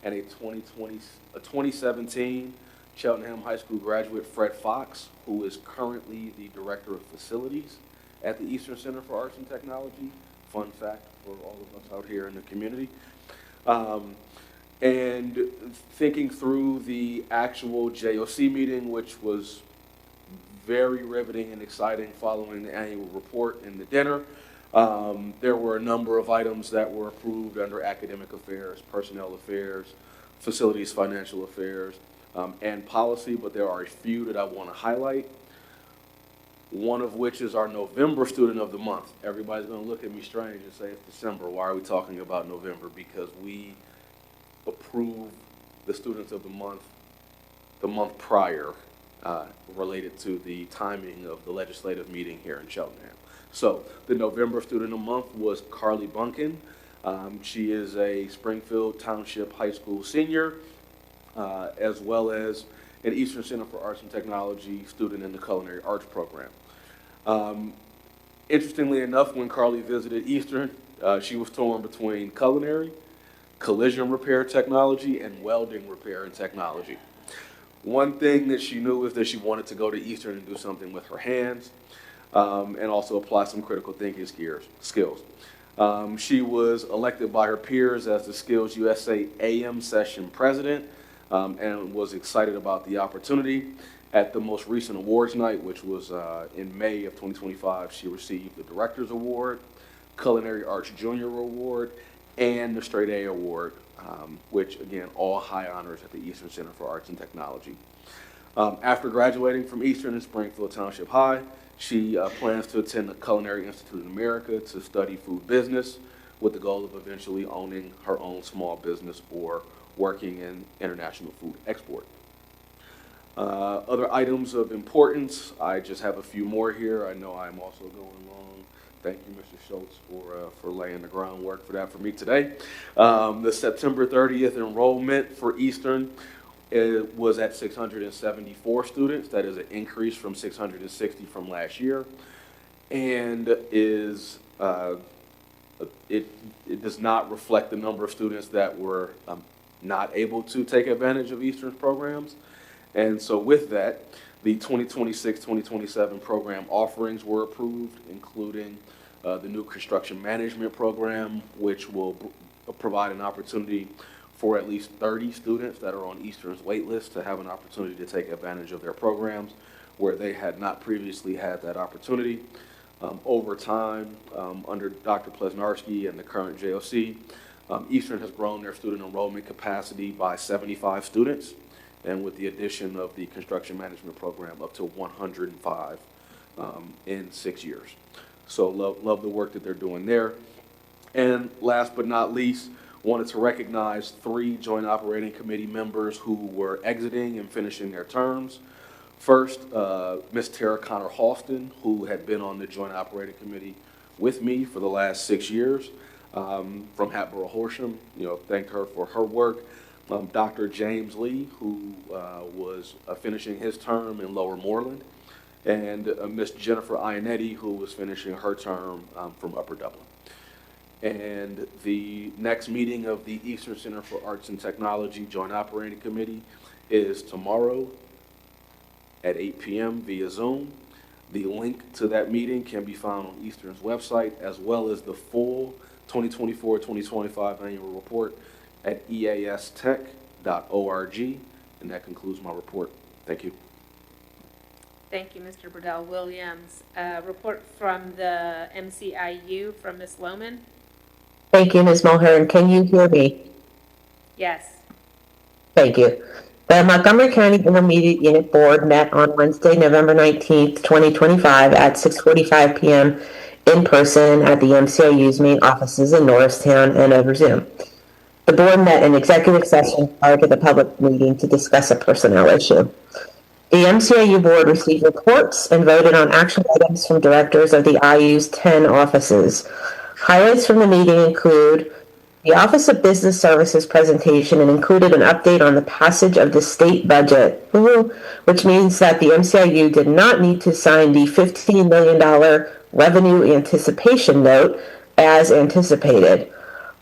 [SPEAKER 2] and a 2017 Cheltenham High School graduate, Fred Fox, who is currently the director of facilities at the Eastern Center for Arts and Technology. Fun fact for all of us out here in the community. And thinking through the actual JOC meeting, which was very riveting and exciting following the annual report and the dinner. There were a number of items that were approved under academic affairs, personnel affairs, facilities, financial affairs, and policy, but there are a few that I want to highlight. One of which is our November Student of the Month. Everybody's going to look at me strange and say it's December. Why are we talking about November? Because we approve the Students of the month prior, related to the timing of the legislative meeting here in Cheltenham. So the November Student of the Month was Carly Bunkin. She is a Springfield Township High School senior, as well as an Eastern Center for Arts and Technology student in the Culinary Arts program. Interestingly enough, when Carly visited Eastern, She was torn between culinary, collision repair technology, and welding repair and technology. One thing that she knew is that she wanted to go to Eastern and do something with her hands, and also apply some critical thinking skills. She was elected by her peers as the Skills USA AM session president, and was excited about the opportunity. At the most recent awards night, which was in May of 2025, she received the Director's Award, Culinary Arts Junior Award, and the Straight A Award, which again, all high honors at the Eastern Center for Arts and Technology. After graduating from Eastern and Springfield Township High, she plans to attend the Culinary Institute in America to study food business with the goal of eventually owning her own small business or working in international food export. Other items of importance, I just have a few more here. I know I'm also going long. Thank you, Mr. Schultz, for laying the groundwork for that for me today. The September 30th enrollment for Eastern was at 674 students. That is an increase from 660 from last year, and is it does not reflect the number of students that were not able to take advantage of Eastern's programs. And so with that, the 2026-2027 program offerings were approved, including the new construction management program, which will provide an opportunity for at least 30 students that are on Eastern's wait list to have an opportunity to take advantage of their programs where they had not previously had that opportunity. Over time, under Dr. Plesnarski and the current JOC, Eastern has grown their student enrollment capacity by 75 students, and with the addition of the construction management program, up to 105 in 6 years. So love the work that they're doing there. And last but not least, wanted to recognize 3 Joint Operating Committee members who were exiting and finishing their terms. First, Ms. Tara Connor Halston, who had been on the Joint Operating Committee with me for the last 6 years, from Hatboro Horsham. Thanked her for her work. Dr. James Lee, who was finishing his term in Lower Moreland, and Ms. Jennifer Ionetti, who was finishing her term from Upper Dublin. And the next meeting of the Eastern Center for Arts and Technology Joint Operating Committee is tomorrow at 8 p.m. via Zoom. The link to that meeting can be found on Eastern's website, as well as the full 2024-2025 annual report at eastech.org. And that concludes my report. Thank you.
[SPEAKER 1] Thank you, Mr. Burdell Williams. Report from the MCIU from Ms. Lohman.
[SPEAKER 12] Thank you, Ms. Mulhern. Can you hear me?
[SPEAKER 1] Yes.
[SPEAKER 12] Thank you. The Montgomery County Intermediate Unit Board met on Wednesday, November 19th, 2025 at 6:45 p.m. in person at the MCIU's main offices in Norristown and over Zoom. The board met in executive session prior to the public meeting to discuss a personnel issue. The MCIU board received reports and voted on action items from directors of the IU's 10 offices. Highlights from the meeting include the Office of Business Services presentation and included an update on the passage of the state budget, which means that the MCIU did not need to sign the $15 million revenue anticipation note as anticipated.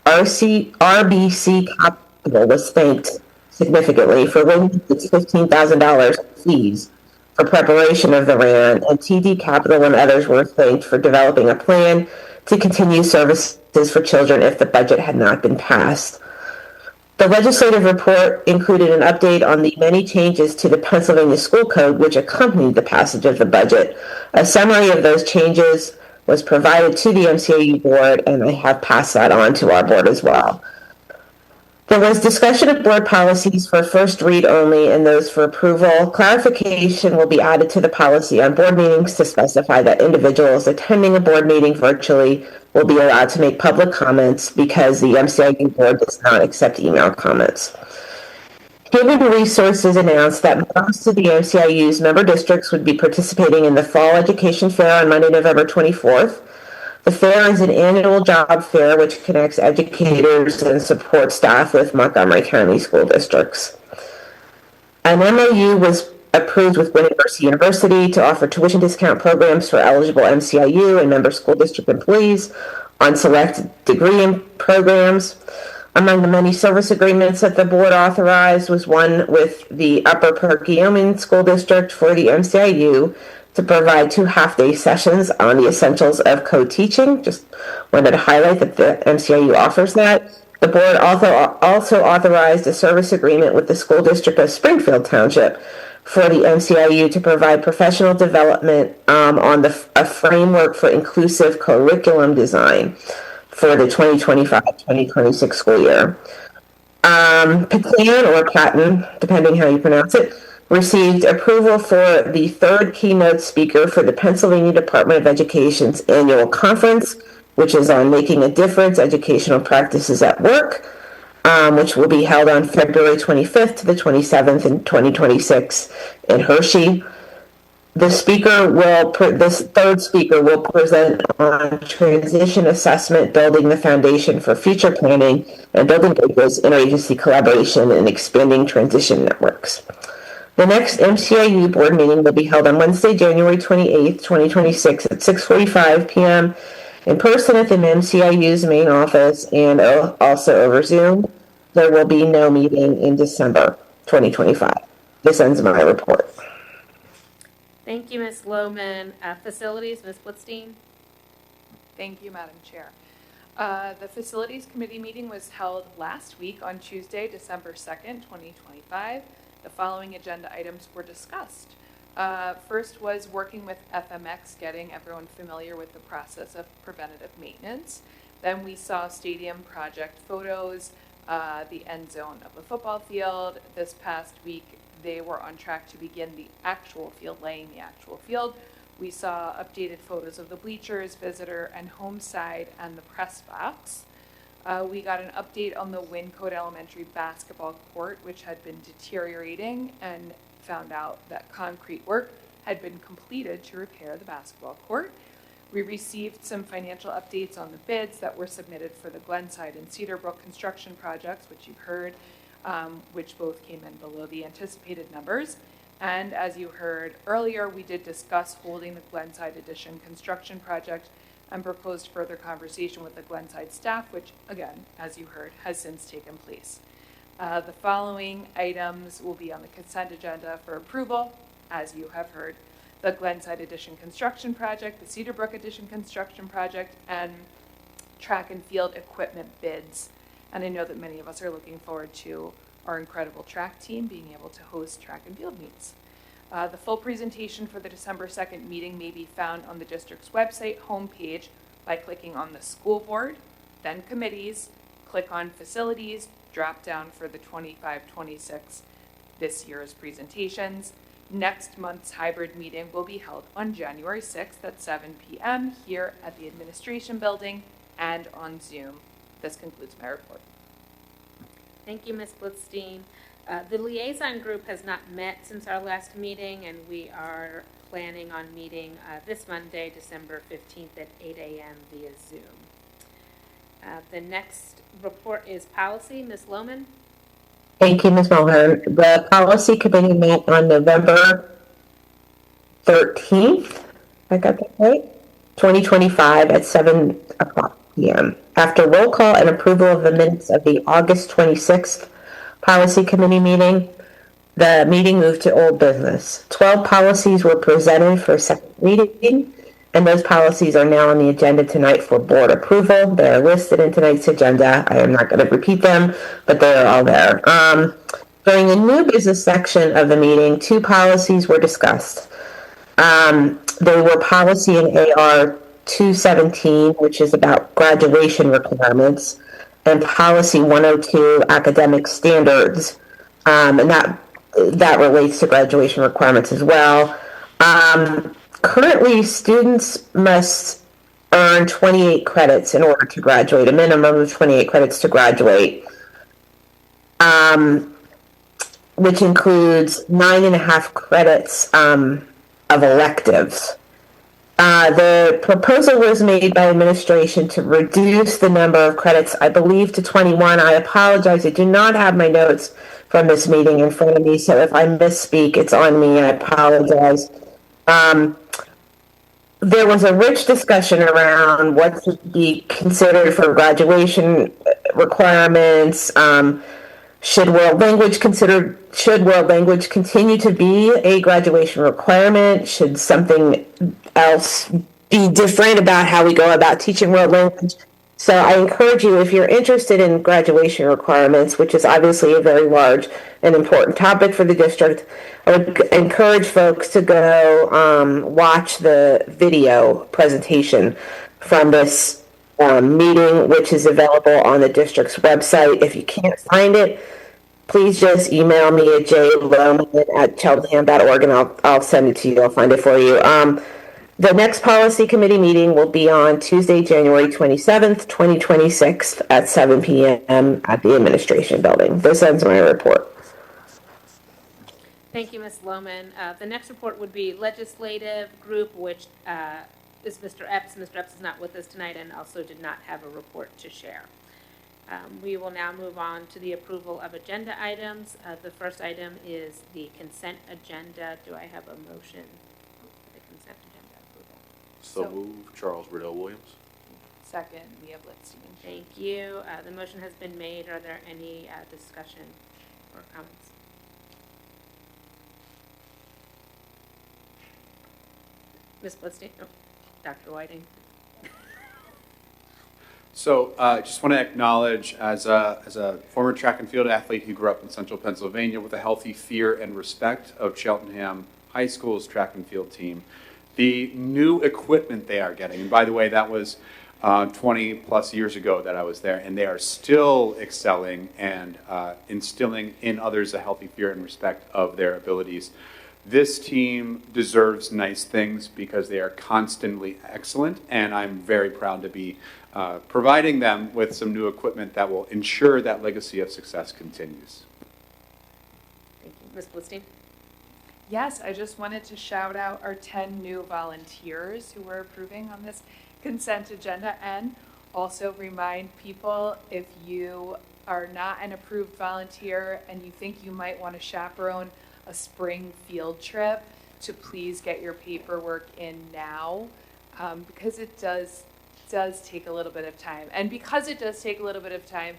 [SPEAKER 12] RBC Capital was thanked significantly for waiving its $15,000 fees for preparation of the RAN, and TD Capital and others were thanked for developing a plan to continue services for children if the budget had not been passed. The legislative report included an update on the many changes to the Pennsylvania School Code which accompanied the passage of the budget. A summary of those changes was provided to the MCIU board, and I have passed that on to our board as well. There was discussion of board policies for first read only and those for approval. Clarification will be added to the policy on board meetings to specify that individuals attending a board meeting virtually will be allowed to make public comments because the MCIU board does not accept email comments. Human Resources announced that most of the MCIU's member districts would be participating in the Fall Education Fair on Monday, November 24th. The fair is an annual job fair which connects educators and support staff with Montgomery County school districts. An MOU was approved with Winning Mercy University to offer tuition discount programs for eligible MCIU and member school district employees. on select degree and programs. Among the many service agreements that the board authorized was one with the Upper Perkiomen School District for the MCIU to provide 2 half-day sessions on the essentials of co-teaching. Just wanted to highlight that the MCIU offers that. The board also authorized a service agreement with the School District of Springfield Township for the MCIU to provide professional development on a framework for inclusive curriculum design for the 2025-2026 school year. Patan, or Patton, depending how you pronounce it, received approval for the 3rd keynote speaker for the Pennsylvania Department of Education's annual conference, which is on making a difference, educational practices at work, which will be held on February 25th to the 27th in 2026 in Hershey. This 3rd speaker will present on transition assessment, building the foundation for future planning, and building bridges, interagency collaboration, and expanding transition networks. The next MCIU board meeting will be held on Wednesday, January 28th, 2026 at 6:45 p.m. in person at the MCIU's main office and also over Zoom. There will be no meeting in December 2025. This ends my report.
[SPEAKER 1] Thank you, Ms. Lohman. Facilities, Ms. Blitzstein.
[SPEAKER 13] Thank you, Madam Chair. The Facilities Committee meeting was held last week on Tuesday, December 2nd, 2025. The following agenda items were discussed. First was working with FMX, getting everyone familiar with the process of preventative maintenance. Then we saw stadium project photos, the end zone of the football field. This past week, they were on track to begin the actual field, laying the actual field. We saw updated photos of the bleachers, visitor and home side, and the press box. We got an update on the Wyncote Elementary basketball court, which had been deteriorating, and found out that concrete work had been completed to repair the basketball court. We received some financial updates on the bids that were submitted for the Glenside and Cedarbrook construction projects, which you heard, which both came in below the anticipated numbers. And as you heard earlier, we did discuss holding the Glenside addition construction project and proposed further conversation with the Glenside staff, which, again, as you heard, has since taken place. The following items will be on the consent agenda for approval, as you have heard: the Glenside addition construction project, the Cedarbrook addition construction project, and track and field equipment bids. And I know that many of us are looking forward to our incredible track team being able to host track and field meets. The full presentation for the December 2nd meeting may be found on the district's website homepage by clicking on the school board, then committees, click on facilities, drop down for the 25-26 this year's presentations. Next month's hybrid meeting will be held on January 6th at 7 p.m. here at the administration building and on Zoom. This concludes my report.
[SPEAKER 1] Thank you, Ms. Blitzstein. The liaison group has not met since our last meeting, and we are planning on meeting this Monday, December 15th at 8 a.m. via Zoom. The next report is policy. Ms. Lohman.
[SPEAKER 12] Thank you, Ms. Mulhern. The policy committee met on November 13th, I got that right, 2025 at 7 o'clock p.m. After roll call and approval of the minutes of the August 26th policy committee meeting, the meeting moved to old business. 12 policies were presented for second reading, and those policies are now on the agenda tonight for board approval. They are listed in tonight's agenda. I am not going to repeat them, but they are all there. During the new business section of the meeting, 2 policies were discussed. They were policy in AR 217, which is about graduation requirements, and policy 102, academic standards, and that relates to graduation requirements as well. Currently, students must earn 28 credits in order to graduate, a minimum of 28 credits to graduate, which includes 9.5 credits of electives. The proposal was made by administration to reduce the number of credits, I believe, to 21. I apologize. I do not have my notes from this meeting in front of me, so if I misspeak, it's on me. I apologize. there was a rich discussion around what should be considered for graduation requirements. Should world language continue to be a graduation requirement? Should something else be different about how we go about teaching world language? So I encourage you, if you're interested in graduation requirements, which is obviously a very large and important topic for the district, I would encourage folks to go watch the video presentation from this meeting, which is available on the district's website. If you can't find it, please just email me at jloman@cheltenham.org and I'll send it to you. I'll find it for you. The next policy committee meeting will be on Tuesday, January 27th, 2026 at 7 p.m. at the administration building. This ends my report.
[SPEAKER 1] Thank you, Ms. Lohman. The next report would be legislative group, which is Mr. Epps. Mr. Epps is not with us tonight and also did not have a report to share. We will now move on to the approval of agenda items. The first item is the consent agenda. Do I have a motion for the consent agenda approval?
[SPEAKER 2] So move, Charles Riddell Williams.
[SPEAKER 13] Second, Leah Blitzstein.
[SPEAKER 1] Thank you. The motion has been made. Are there any discussion or comments? Ms. Blitzstein? Oh, Dr. Whiting?
[SPEAKER 5] So just want to acknowledge, as a former track and field athlete who grew up in central Pennsylvania with a healthy fear and respect of Cheltenham High School's track and field team, the new equipment they are getting, and by the way, that was 20 plus years ago that I was there, and they are still excelling and instilling in others a healthy fear and respect of their abilities. This team deserves nice things because they are constantly excellent, and I'm very proud to be providing them with some new equipment that will ensure that legacy of success continues.
[SPEAKER 1] Thank you. Ms. Blitzstein?
[SPEAKER 13] Yes, I just wanted to shout out our 10 new volunteers who we're approving on this consent agenda, and also remind people, if you are not an approved volunteer and you think you might want to chaperone a spring field trip, to please get your paperwork in now, because it does take a little bit of time. And because it does take a little bit of time,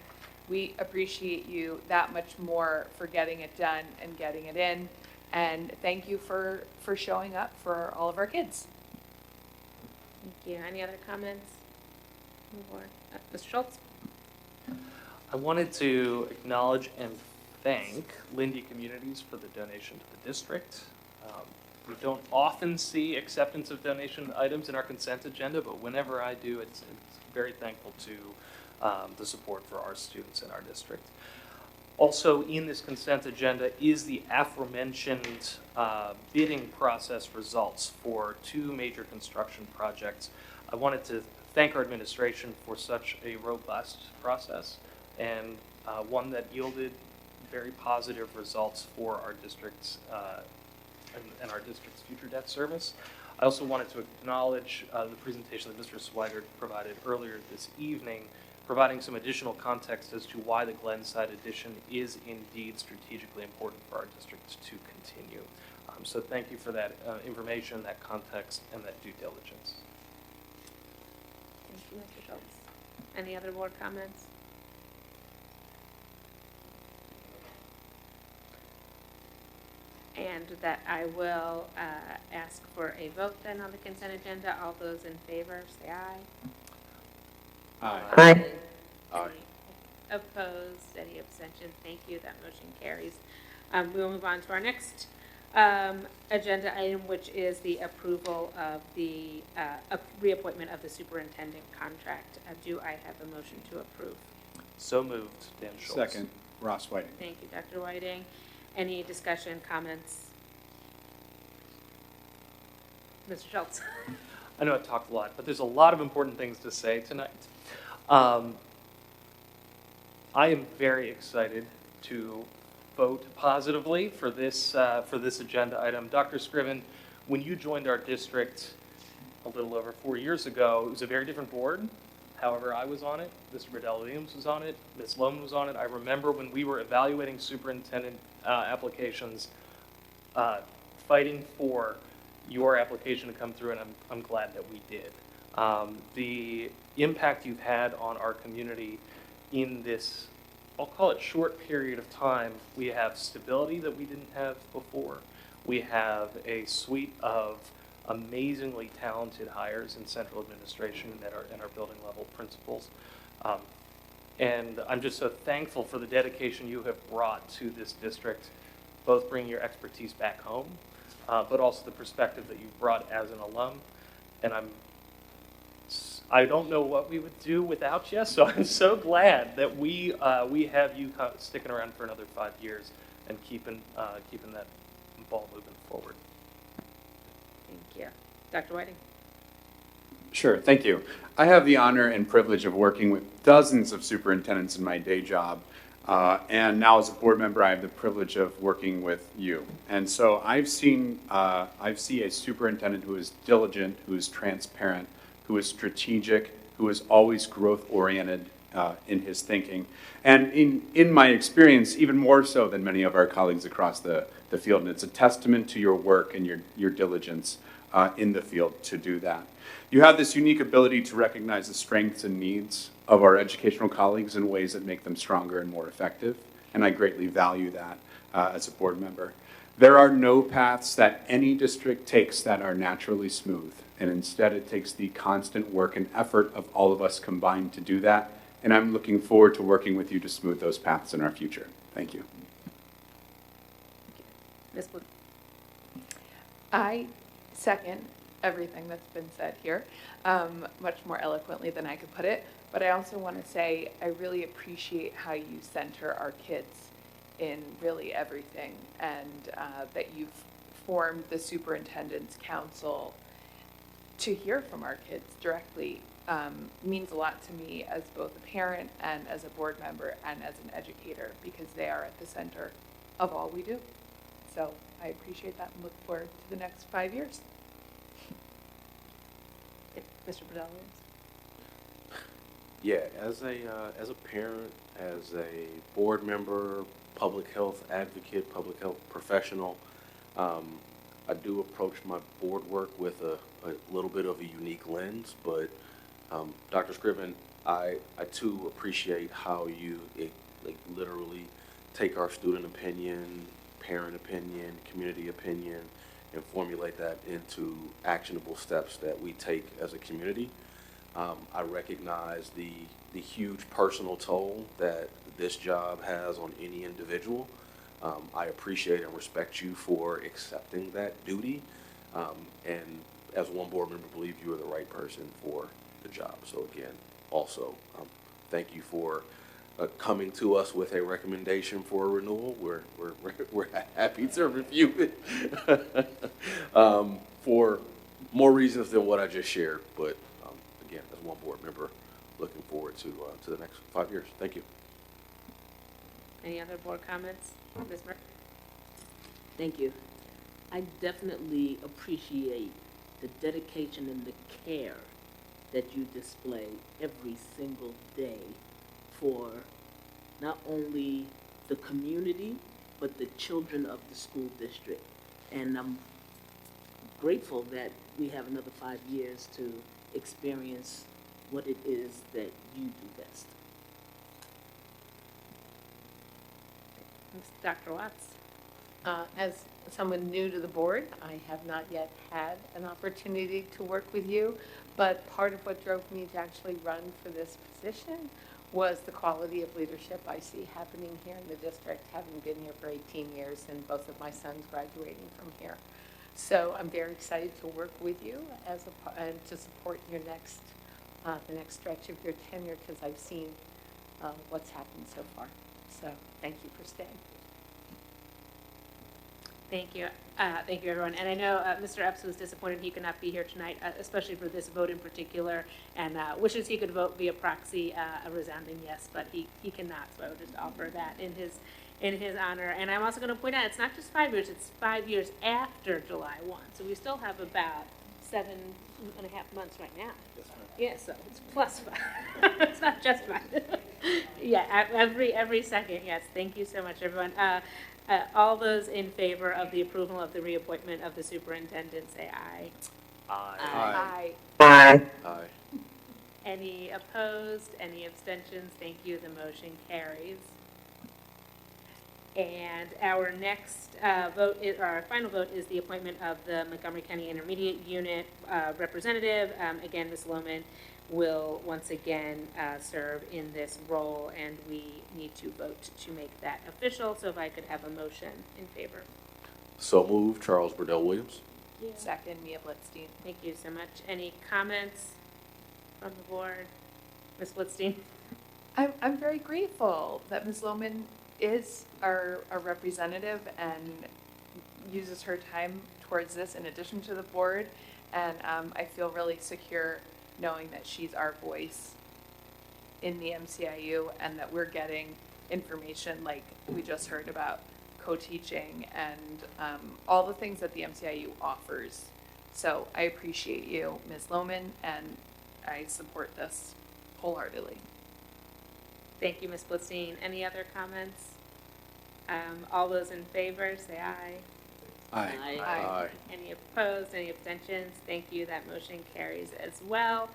[SPEAKER 13] we appreciate you that much more for getting it done and getting it in. And thank you for showing up for all of our kids.
[SPEAKER 1] Thank you. Any other comments? Mr. Schultz?
[SPEAKER 11] I wanted to acknowledge and thank Lindy Communities for the donation to the district. We don't often see acceptance of donation items in our consent agenda, but whenever I do, it's very thankful to the support for our students in our district. Also in this consent agenda is the aforementioned bidding process results for 2 major construction projects. I wanted to thank our administration for such a robust process, and one that yielded very positive results for our district's and our district's future debt service. I also wanted to acknowledge the presentation that Mr. Swigert provided earlier this evening, providing some additional context as to why the Glenside addition is indeed strategically important for our district to continue. So thank you for that information, that context, and that due diligence.
[SPEAKER 1] Thank you, Mr. Schultz. Any other board comments? And that I will ask for a vote then on the consent agenda. All those in favor, say aye.
[SPEAKER 5] Aye.
[SPEAKER 12] Aye.
[SPEAKER 2] Aye.
[SPEAKER 1] Opposed? Any abstention? Thank you. That motion carries. We will move on to our next agenda item, which is the approval of the reappointment of the superintendent contract. Do I have a motion to approve?
[SPEAKER 11] So moved, Dan Schultz.
[SPEAKER 5] Second, Ross Whiting.
[SPEAKER 1] Thank you, Dr. Whiting. Any discussion, comments? Mr. Schultz?
[SPEAKER 11] I know I talked a lot, but there's a lot of important things to say tonight. I am very excited to vote positively for this agenda item. Dr. Scriven, when you joined our district a little over 4 years ago, it was a very different board. However, I was on it, Mr. Riddell Williams was on it, Ms. Lohman was on it. I remember when we were evaluating superintendent applications, fighting for your application to come through, and I'm glad that we did. The impact you've had on our community in this, I'll call it short period of time, we have stability that we didn't have before. We have a suite of amazingly talented hires in central administration and our building level principals. And I'm just so thankful for the dedication you have brought to this district, both bringing your expertise back home, but also the perspective that you've brought as an alum. And I don't know what we would do without you, so I'm so glad that we have you sticking around for another 5 years and keeping that ball moving forward.
[SPEAKER 1] Thank you. Dr. Whiting?
[SPEAKER 5] Sure, thank you. I have the honor and privilege of working with dozens of superintendents in my day job. And now as a board member, I have the privilege of working with you. And so I see a superintendent who is diligent, who is transparent, who is strategic, who is always growth-oriented in his thinking. And in my experience, even more so than many of our colleagues across the field. And it's a testament to your work and your diligence in the field to do that. You have this unique ability to recognize the strengths and needs of our educational colleagues in ways that make them stronger and more effective, and I greatly value that as a board member. There are no paths that any district takes that are naturally smooth, and instead it takes the constant work and effort of all of us combined to do that, and I'm looking forward to working with you to smooth those paths in our future. Thank you.
[SPEAKER 1] Ms. Blue?
[SPEAKER 13] I second everything that's been said here, much more eloquently than I could put it. But I also want to say I really appreciate how you center our kids in really everything, and that you've formed the Superintendent's Council to hear from our kids directly means a lot to me as both a parent and as a board member and as an educator, because they are at the center of all we do. So I appreciate that and look forward to the next 5 years.
[SPEAKER 1] Mr. Bedell?
[SPEAKER 2] Yeah, as a parent, as a board member, public health advocate, public health professional, I do approach my board work with a little bit of a unique lens, but Dr. Scriven, I too appreciate how you literally take our student opinion, parent opinion, community opinion, and formulate that into actionable steps that we take as a community. I recognize the huge personal toll that this job has on any individual. I appreciate and respect you for accepting that duty, and as one board member, believe you are the right person for the job. So again, also, thank you for coming to us with a recommendation for a renewal. We're happy to review it for more reasons than what I just shared. But again, as one board member, looking forward to the next 5 years. Thank you.
[SPEAKER 1] Any other board comments? Ms. Murphy?
[SPEAKER 4] Thank you. I definitely appreciate the dedication and the care that you display every single day for not only the community, but the children of the school district. And I'm grateful that we have another 5 years to experience what it is that you do best.
[SPEAKER 1] Dr. Watts?
[SPEAKER 14] As someone new to the board, I have not yet had an opportunity to work with you, but part of what drove me to actually run for this position was the quality of leadership I see happening here in the district, having been here for 18 years and both of my sons graduating from here. So I'm very excited to work with you and to support your the next stretch of your tenure, because I've seen what's happened so far. So thank you for staying.
[SPEAKER 1] Thank you. Thank you, everyone. And I know Mr. Epps was disappointed he could not be here tonight, especially for this vote in particular, and wishes he could vote via proxy, a resounding yes, but he cannot, so I would just offer that in his honor. And I'm also going to point out, it's not just 5 years, it's 5 years after July 1, so we still have about 7.5 months right now. Yeah, so it's plus 5. It's not just 5. Yeah, every second, yes. Thank you so much, everyone. All those in favor of the approval of the reappointment of the superintendent, say aye.
[SPEAKER 13] Aye.
[SPEAKER 12] Aye.
[SPEAKER 2] Aye.
[SPEAKER 1] Any opposed? Any abstentions? Thank you. The motion carries. And our next our final vote is the appointment of the Montgomery County Intermediate Unit representative. Again, Ms. Lohman will once again serve in this role, and we need to vote to make that official. So if I could have a motion in favor.
[SPEAKER 2] So moved, Charles Burdell Williams.
[SPEAKER 13] Second, Mia Blitzstein.
[SPEAKER 1] Thank you so much. Any comments from the board? Ms. Blitzstein?
[SPEAKER 13] I'm very grateful that Ms. Lohman is our representative and uses her time towards this in addition to the board. And I feel really secure knowing that she's our voice in the MCIU and that we're getting information like we just heard about co-teaching and all the things that the MCIU offers. So I appreciate you, Ms. Lohman, and I support this wholeheartedly.
[SPEAKER 1] Thank you, Ms. Blitzstein. Any other comments? All those in favor, say aye.
[SPEAKER 5] Aye.
[SPEAKER 2] Aye.
[SPEAKER 1] Any opposed, any abstentions? Thank you. That motion carries as well.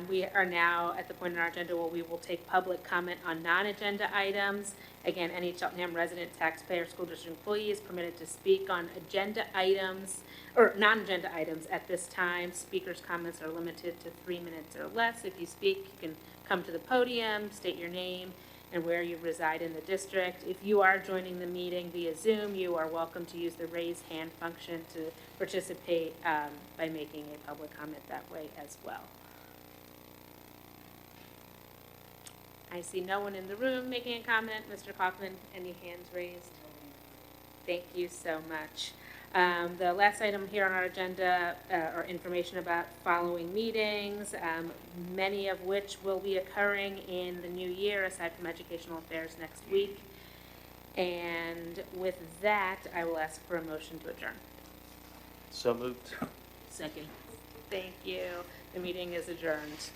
[SPEAKER 1] We are now at the point in our agenda where we will take public comment on non-agenda items. Again, any Cheltenham resident, taxpayer, school district employee is permitted to speak on agenda items or non-agenda items at this time. Speakers' comments are limited to 3 minutes or less. If you speak, you can come to the podium, state your name and where you reside in the district. If you are joining the meeting via Zoom, you are welcome to use the raise hand function to participate by making a public comment that way as well. I see no one in the room making a comment. Mr. Kaufman, any hands raised? Thank you so much. The last item here on our agenda are information about following meetings, many of which will be occurring in the new year, aside from educational affairs next week. And with that, I will ask for a motion to adjourn.
[SPEAKER 11] So moved.
[SPEAKER 4] Second.
[SPEAKER 1] Thank you. The meeting is adjourned.